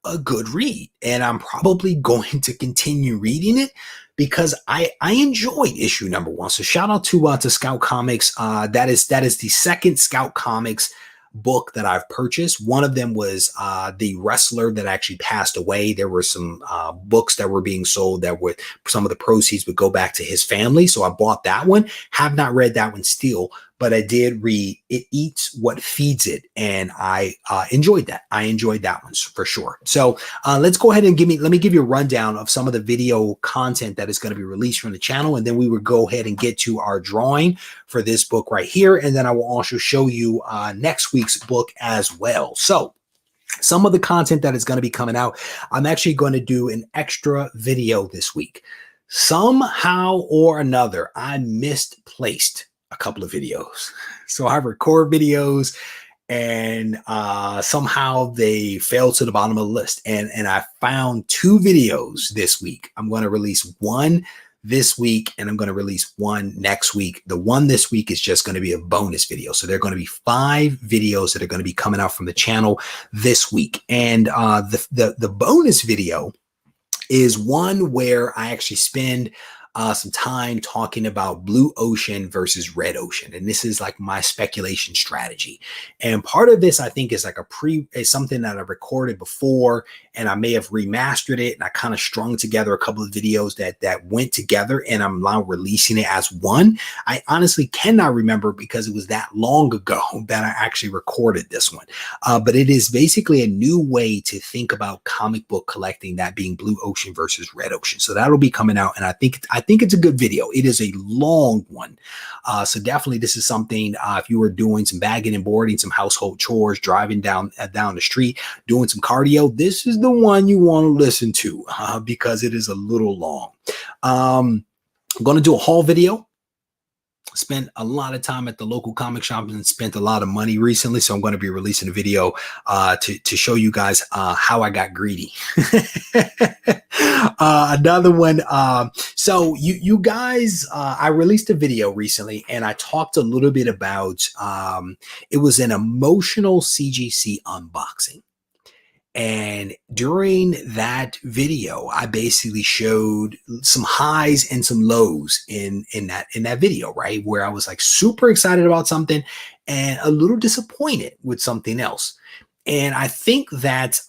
a good read. And I'm probably going to continue reading it because I enjoyed issue number 1. So shout out to Scout Comics. That is the second Scout Comics book that I've purchased. One of them was the wrestler that actually passed away. There were some books that were being sold that would, some of the proceeds would go back to his family. So I bought that one. Have not read that one still, but I did read It Eats What Feeds It, and I enjoyed that. I enjoyed that one for sure. So let's go ahead and let me give you a rundown of some of the video content that is going to be released from the channel, and then we will go ahead and get to our drawing for this book right here, and then I will also show you next week's book as well. So some of the content that is going to be coming out, I'm actually going to do an extra video this week. Somehow or another, I misplaced a couple of videos. So I record videos and somehow they fell to the bottom of the list. And I found 2 videos this week. I'm going to release one this week and I'm going to release one next week. The one this week is just going to be a bonus video. So there are going to be 5 videos that are going to be coming out from the channel this week. And the bonus video is one where I actually spend some time talking about blue ocean versus red ocean. And this is like my speculation strategy. And part of this, I think, is like is something that I recorded before, and I may have remastered it. And I kind of strung together a couple of videos that went together, and I'm now releasing it as one. I honestly cannot remember because it was that long ago that I actually recorded this one. But it is basically a new way to think about comic book collecting, that being blue ocean versus red ocean. So that'll be coming out, and I think it's a good video. It is a long one. So definitely this is something, if you were doing some bagging and boarding, some household chores, driving down the street, doing some cardio, this is the one you want to listen to because it is a little long. I'm going to do a haul video. Spent a lot of time at the local comic shop and spent a lot of money recently. So I'm going to be releasing a video to show you guys how I got greedy. Another one. So you guys, I released a video recently and I talked a little bit about, it was an emotional CGC unboxing. And during that video, I basically showed some highs and some lows in that video, right? Where I was like super excited about something and a little disappointed with something else. And I think that,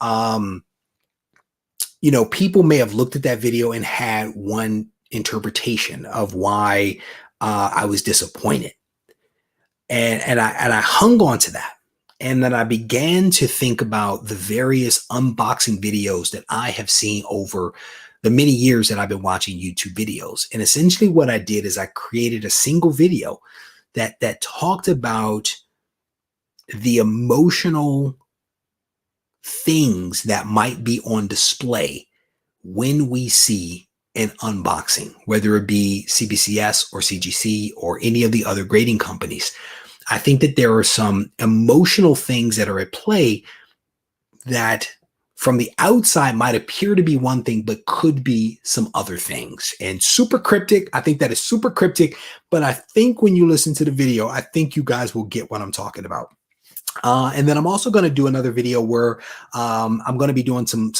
people may have looked at that video and had one interpretation of why I was disappointed. And I hung on to that. And then I began to think about the various unboxing videos that I have seen over the many years that I've been watching YouTube videos. And essentially what I did is I created a single video that talked about the emotional things that might be on display when we see an unboxing, whether it be CBCS or CGC or any of the other grading companies. I think that there are some emotional things that are at play that from the outside might appear to be one thing, but could be some other things. And super cryptic. I think that is super cryptic, but I think when you listen to the video, I think you guys will get what I'm talking about. And then I'm also going to do another video where I'm going to be doing some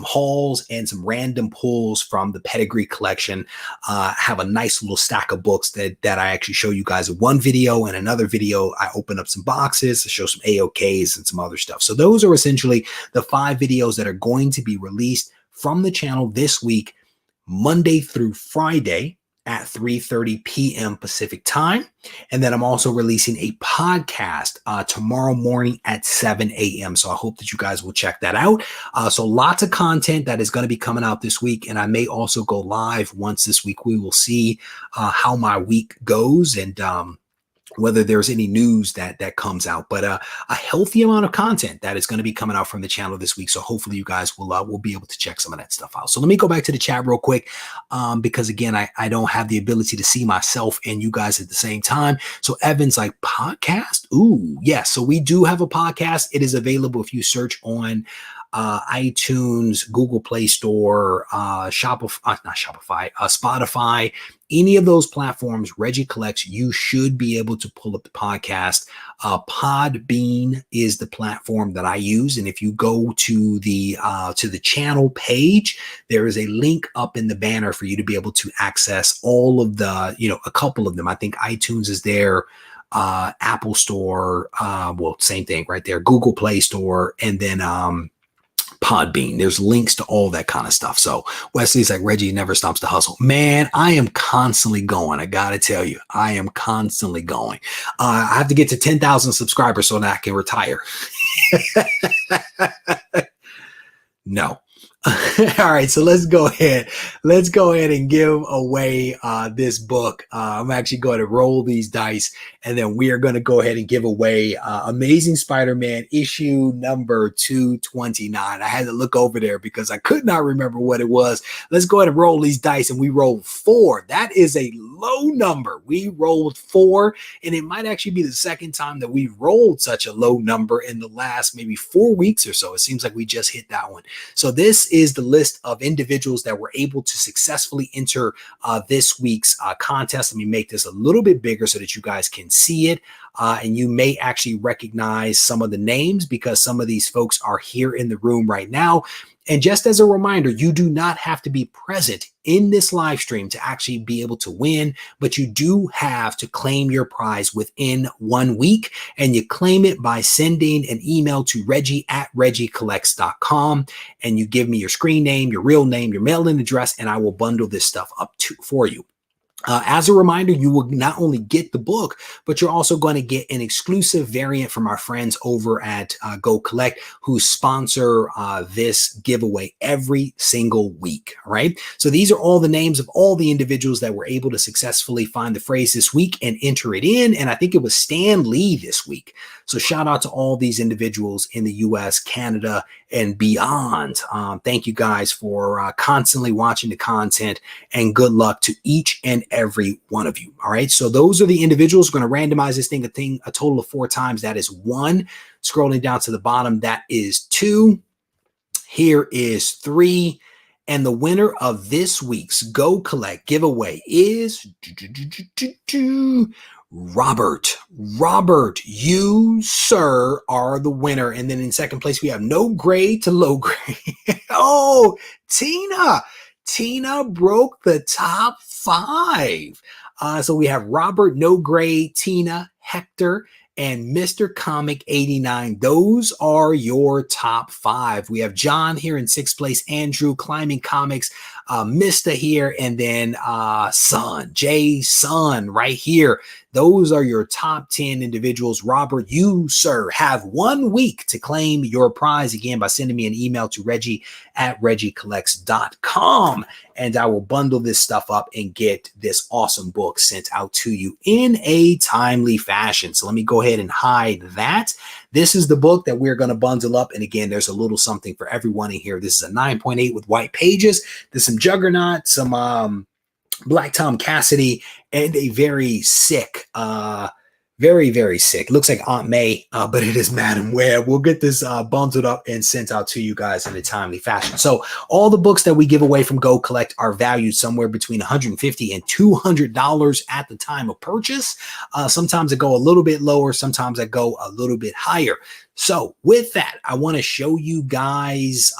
hauls and some random pulls from the Pedigree collection. Have a nice little stack of books that I actually show you guys in one video, and another video I open up some boxes to show some AOKs and some other stuff. So those are essentially the 5 videos that are going to be released from the channel this week, Monday through Friday at 3:30 p.m. Pacific time. And then I'm also releasing a podcast tomorrow morning at 7 a.m. So I hope that you guys will check that out. So lots of content that is going to be coming out this week. And I may also go live once this week. We will see how my week goes and whether there's any news that comes out, but a healthy amount of content that is going to be coming out from the channel this week. So hopefully you guys will be able to check some of that stuff out. So let me go back to the chat real quick, because again, I don't have the ability to see myself and you guys at the same time. So Evan's like, podcast? Ooh, yes. So we do have a podcast. It is available if you search on iTunes, Google Play Store, Spotify, any of those platforms, Regie Collects, you should be able to pull up the podcast. Podbean is the platform that I use. And if you go to the channel page, there is a link up in the banner for you to be able to access all of the, a couple of them. I think iTunes is there. Apple Store, well, same thing right there, Google Play Store, and then Podbean. There's links to all that kind of stuff. So Wesley's like, Regie never stops to hustle. Man, I am constantly going. I got to tell you, I am constantly going. I have to get to 10,000 subscribers so that I can retire. No. All right, so let's go ahead. Let's go ahead and give away this book. I'm actually going to roll these dice, and then we are going to go ahead and give away Amazing Spider-Man issue number 229. I had to look over there because I could not remember what it was. Let's go ahead and roll these dice, and we rolled 4. That is a low number. We rolled 4, and it might actually be the second time that we've rolled such a low number in the last maybe 4 weeks or so. It seems like we just hit that one. So this is the list of individuals that were able to successfully enter this week's contest. Let me make this a little bit bigger so that you guys can see it. and you may actually recognize some of the names because some of these folks are here in the room right now. And just as a reminder, you do not have to be present in this live stream to actually be able to win, but you do have to claim your prize within 1 week. And you claim it by sending an email to Regie@regiecollects.com. And you give me your screen name, your real name, your mailing address, and I will bundle this stuff up for you. As a reminder, you will not only get the book, but you're also going to get an exclusive variant from our friends over at Go Collect, who sponsor this giveaway every single week. All right. So these are all the names of all the individuals that were able to successfully find the phrase this week and enter it in. And I think it was Stan Lee this week. So shout out to all these individuals in the US, Canada, and beyond. Thank you guys for constantly watching the content, and good luck to each and every one of you. All right. So those are the individuals. We're going to randomize this thing a total of 4 times. That is 1. Scrolling down to the bottom, that is 2. Here is 3. And the winner of this week's Go Collect giveaway is Robert. Robert, you, sir, are the winner. And then in second place, we have no grade to low grade. Oh, Tina. Tina broke the top 5. So we have Robert, no grade, Tina, Hector, and Mr. Comic 89. Those are your top 5. We have John here in 6th place, Andrew, Climbing Comics, Mista here, and then Son, Jay Son right here. Those are your top 10 individuals. Robert, you, sir, have 1 week to claim your prize, again, by sending me an email to Regie@regiecollects.com. And I will bundle this stuff up and get this awesome book sent out to you in a timely fashion. So let me go ahead and hide that. This is the book that we're going to bundle up. And again, there's a little something for everyone in here. This is a 9.8 with white pages. There's some Juggernaut, some Black Tom Cassidy, and a very sick, very, very sick. Looks like Aunt May, but it is Madam Web. We'll get this bundled up and sent out to you guys in a timely fashion. So all the books that we give away from Go Collect are valued somewhere between $150 and $200 at the time of purchase. Sometimes I go a little bit lower. Sometimes I go a little bit higher. So with that, I want to show you guys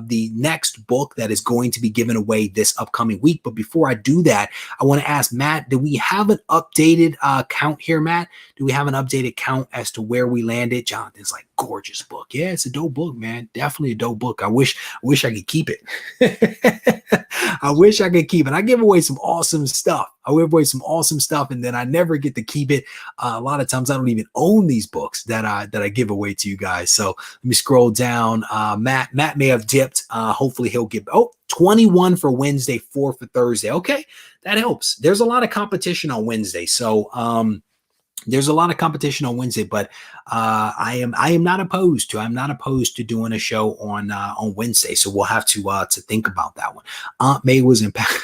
the next book that is going to be given away this upcoming week. But before I do that, I want to ask Matt, do we have an updated count here, Matt? Do we have an updated count as to where we landed? Jonathan's like, gorgeous book. Yeah, it's a dope book, man. Definitely a dope book. I wish I could keep it. I wish I could keep it. I give away some awesome stuff. I give away some awesome stuff, and then I never get to keep it. A lot of times I don't even own these books that I give away to you guys. So let me scroll down. Matt may have dipped. Hopefully he'll get 21 for Wednesday, 4 for Thursday. Okay, that helps. There's a lot of competition on Wednesday. So there's a lot of competition on Wednesday, but I am not opposed to. I'm not opposed to doing a show on Wednesday. So we'll have to think about that one. Aunt May was impacted.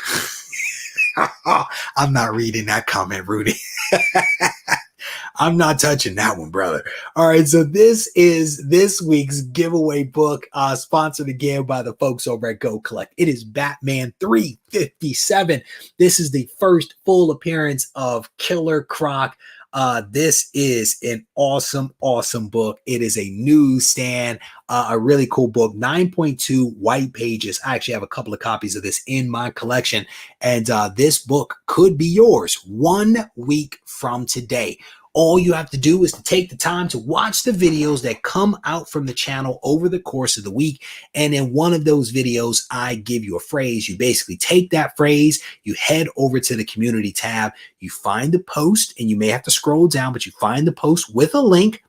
I'm not reading that comment, Rudy. I'm not touching that one, brother. All right, so this is this week's giveaway book, sponsored again by the folks over at Go Collect. It is Batman 357. This is the first full appearance of Killer Croc. This is an awesome, awesome book. It is a newsstand, a really cool book, 9.2 white pages. I actually have a couple of copies of this in my collection, and this book could be yours 1 week from today. All you have to do is to take the time to watch the videos that come out from the channel over the course of the week. And in one of those videos, I give you a phrase. You basically take that phrase, you head over to the community tab, you find the post, and you may have to scroll down, but you find the post with a link.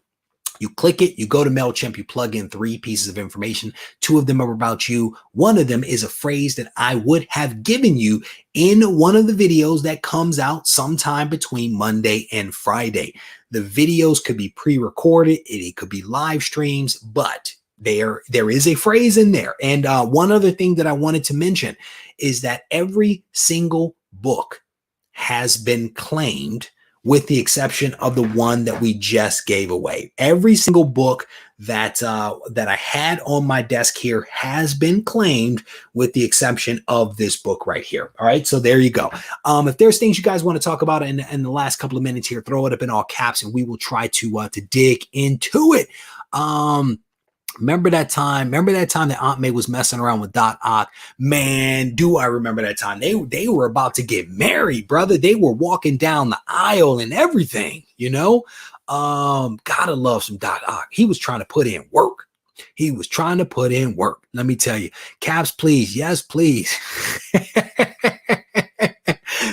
You click it, you go to MailChimp, you plug in 3 pieces of information. 2 of them are about you. 1 of them is a phrase that I would have given you in one of the videos that comes out sometime between Monday and Friday. The videos could be pre-recorded, it could be live streams, but there is a phrase in there. And one other thing that I wanted to mention is that every single book has been claimed, with the exception of the one that we just gave away. Every single book that I had on my desk here has been claimed, with the exception of this book right here. All right, so there you go. If there's things you guys want to talk about in the last couple of minutes here, throw it up in all caps, and we will try to dig into it. Remember that time? Remember that time that Aunt May was messing around with Doc Ock? Man, do I remember that time? They were about to get married, brother. They were walking down the aisle and everything, you know? Gotta love some Doc Ock. He was trying to put in work. He was trying to put in work. Let me tell you. Caps, please. Yes, please.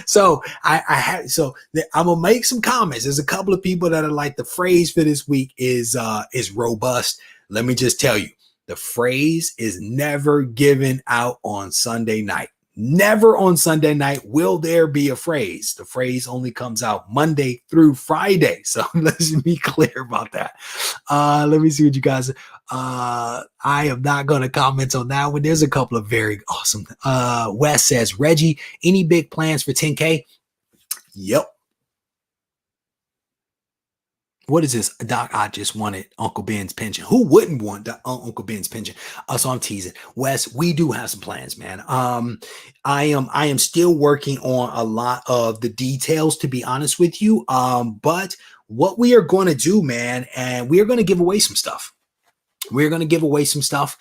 So I'm gonna make some comments. There's a couple of people that are like, the phrase for this week is robust. Let me just tell you, the phrase is never given out on Sunday night. Never on Sunday night will there be a phrase. The phrase only comes out Monday through Friday. So let's be clear about that. Let me see what you guys. I am not going to comment on that one. There's a couple of very awesome. Wes says, Reggie, any big plans for 10K? Yep. What is this? Doc, I just wanted Uncle Ben's pension. Who wouldn't want Uncle Ben's pension? So I'm teasing. Wes, we do have some plans, man. I am still working on a lot of the details, to be honest with you. But what we are going to do, man, and we are going to give away some stuff. We're going to give away some stuff.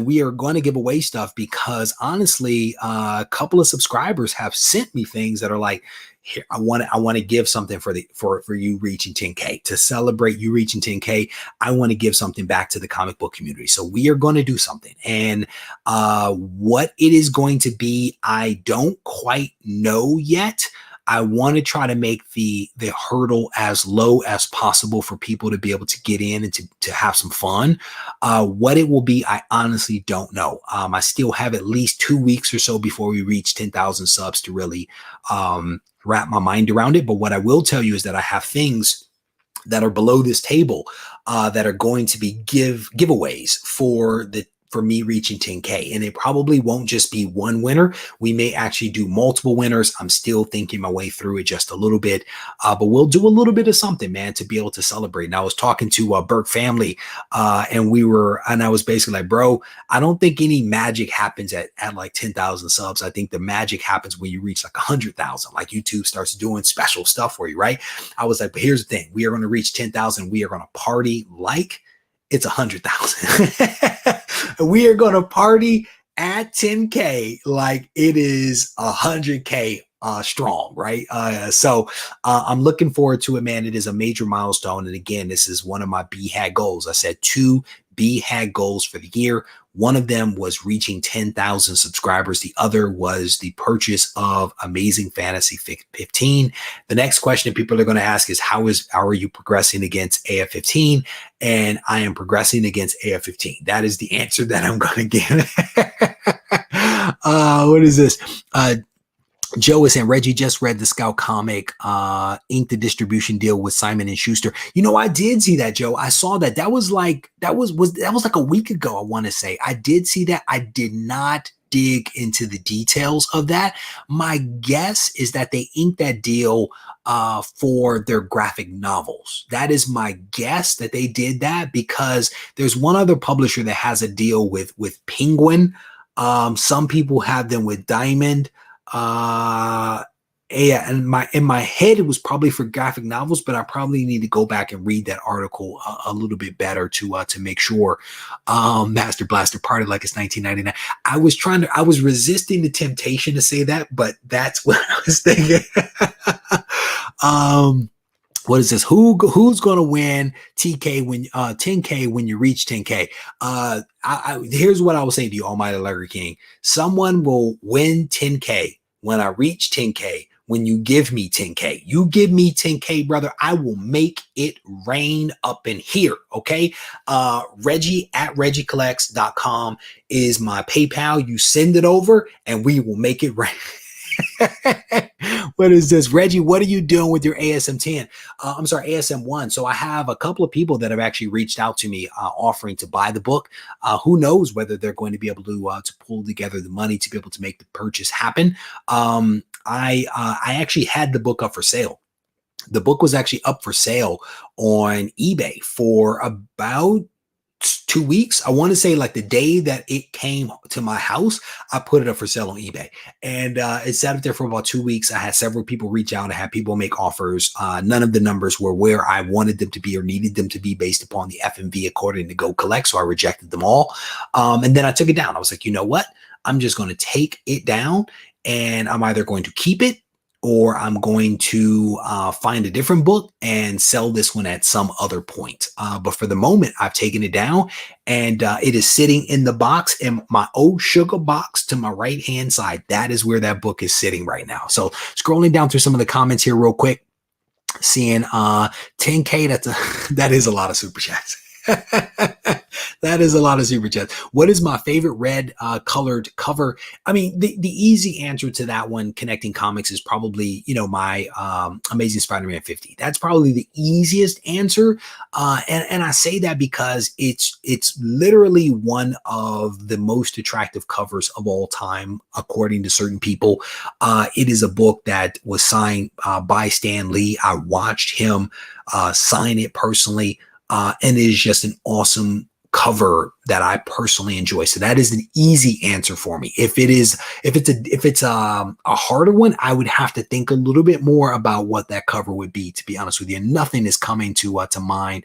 We are going to give away stuff because, honestly, a couple of subscribers have sent me things that are like, here, I want to give something for you reaching 10K. To celebrate you reaching 10K, I want to give something back to the comic book community. So we are going to do something. And what it is going to be, I don't quite know yet. I want to try to make the hurdle as low as possible for people to be able to get in and to have some fun. What it will be, I honestly don't know. I still have at least 2 weeks or so before we reach 10,000 subs to really wrap my mind around it. But what I will tell you is that I have things that are below this table that are going to be giveaways for me reaching 10K. And it probably won't just be one winner. We may actually do multiple winners. I'm still thinking my way through it just a little bit, but we'll do a little bit of something, man, to be able to celebrate. And I was talking to Burke family and I was basically like, bro, I don't think any magic happens at like 10,000 subs. I think the magic happens when you reach like 100,000, like YouTube starts doing special stuff for you, right? I was like, but here's the thing. We are going to reach 10,000. We are going to party like it's 100,000. We are going to party at 10K like it is 100K strong, right? So I'm looking forward to it, man. It is a major milestone. And again, this is one of my BHAG goals. I said 2 BHAG goals for the year. One of them was reaching 10,000 subscribers. The other was the purchase of Amazing Fantasy 15. The next question people are going to ask is, how are you progressing against AF15? And I am progressing against AF15. That is the answer that I'm going to give. What is this? Joe is saying, Reggie just read the Scout comic, inked the distribution deal with Simon & Schuster. You know, I did see that, Joe. I saw that. That was like a week ago, I want to say. I did see that. I did not dig into the details of that. My guess is that they inked that deal for their graphic novels. That is my guess, that they did that, because there's one other publisher that has a deal with Penguin. Some people have them with Diamond. Yeah, and in my head it was probably for graphic novels, but I probably need to go back and read that article a little bit better to make sure. Master Blaster Party like it's 1999. I was resisting the temptation to say that, but that's what I was thinking. What is this? Who's going to win 10K when you reach 10K? Here's what I will say to you, Almighty Lurker King. Someone will win 10K when I reach 10K. When you give me 10K, you give me 10K, brother, I will make it rain up in here. Okay. Regie at regiecollects.com is my PayPal. You send it over and we will make it rain. What is this? Reggie, what are you doing with your ASM 10? I'm sorry, ASM 1. So I have a couple of people that have actually reached out to me offering to buy the book. Who knows whether they're going to be able to pull together the money to be able to make the purchase happen. I actually had the book up for sale. The book was actually up for sale on eBay for about 2 weeks. I want to say like the day that it came to my house, I put it up for sale on eBay, and it sat up there for about 2 weeks. I had several people reach out. I had people make offers. None of the numbers were where I wanted them to be or needed them to be based upon the FMV according to Go Collect. So I rejected them all. And then I took it down. I was like, you know what? I'm just going to take it down, and I'm either going to keep it or I'm going to find a different book and sell this one at some other point. But for the moment, I've taken it down, and it is sitting in the box in my old sugar box to my right-hand side. That is where that book is sitting right now. So scrolling down through some of the comments here real quick, seeing 10K, that is a lot of super chats. That is a lot of super chats. What is my favorite red colored cover? I mean, the easy answer to that one, connecting comics, is probably, you know, my Amazing Spider-Man 50. That's probably the easiest answer. And I say that because it's literally one of the most attractive covers of all time, according to certain people. It is a book that was signed by Stan Lee. I watched him sign it personally. And it is just an awesome cover that I personally enjoy. So that is an easy answer for me. If it's a harder one, I would have to think a little bit more about what that cover would be, to be honest with you. Nothing is coming to mind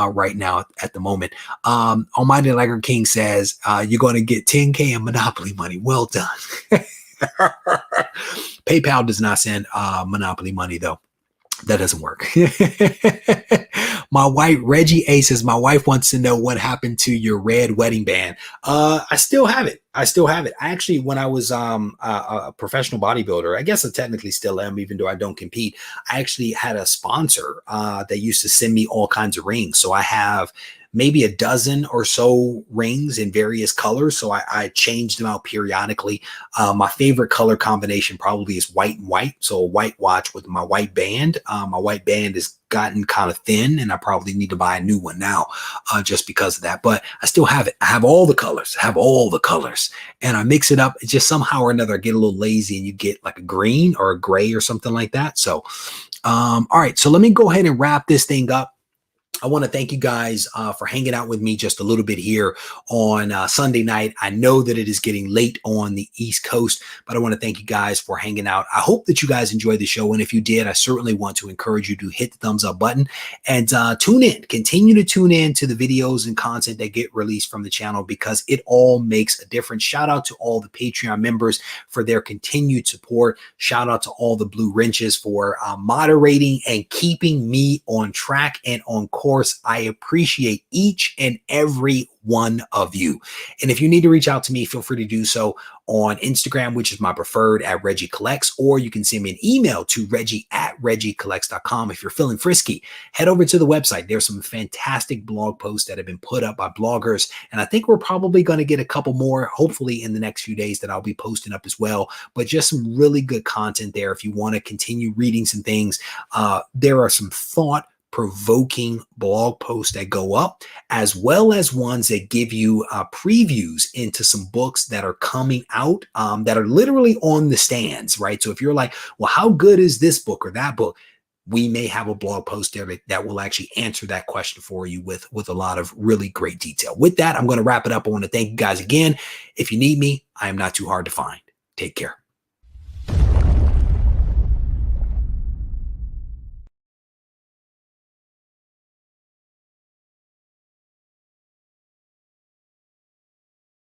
right now at the moment. Almighty Liger King says, you're going to get 10K in Monopoly money. Well done. PayPal does not send Monopoly money though. That doesn't work. My wife, Regie A, says, my wife wants to know what happened to your red wedding band. I still have it. I actually, when I was a professional bodybuilder, I guess I technically still am, even though I don't compete. I actually had a sponsor that used to send me all kinds of rings. So I have maybe a dozen or so rings in various colors. So I changed them out periodically. My favorite color combination probably is white and white. So a white watch with my white band. My white band has gotten kind of thin, and I probably need to buy a new one now just because of that. But I still have it. I have all the colors. And I mix it up. It's just somehow or another, I get a little lazy and you get like a green or a gray or something like that. So, all right. So let me go ahead and wrap this thing up. I want to thank you guys for hanging out with me just a little bit here on Sunday night. I know that it is getting late on the East Coast, but I want to thank you guys for hanging out. I hope that you guys enjoyed the show. And if you did, I certainly want to encourage you to hit the thumbs up button and tune in. Continue to tune in to the videos and content that get released from the channel, because it all makes a difference. Shout out to all the Patreon members for their continued support. Shout out to all the Blue Wrenches for moderating and keeping me on track and on course. I appreciate each and every one of you. And if you need to reach out to me, feel free to do so on Instagram, which is my preferred, at Regie Collects, or you can send me an email to Reggie@RegieCollects.com. If you're feeling frisky, head over to the website. There's some fantastic blog posts that have been put up by bloggers, and I think we're probably going to get a couple more, hopefully in the next few days, that I'll be posting up as well. But just some really good content there. If you want to continue reading some things, there are some thought-provoking blog posts that go up, as well as ones that give you previews into some books that are coming out that are literally on the stands, right? So if you're like, well, how good is this book or that book? We may have a blog post there that will actually answer that question for you with a lot of really great detail. With that, I'm going to wrap it up. I want to thank you guys again. If you need me, I am not too hard to find. Take care.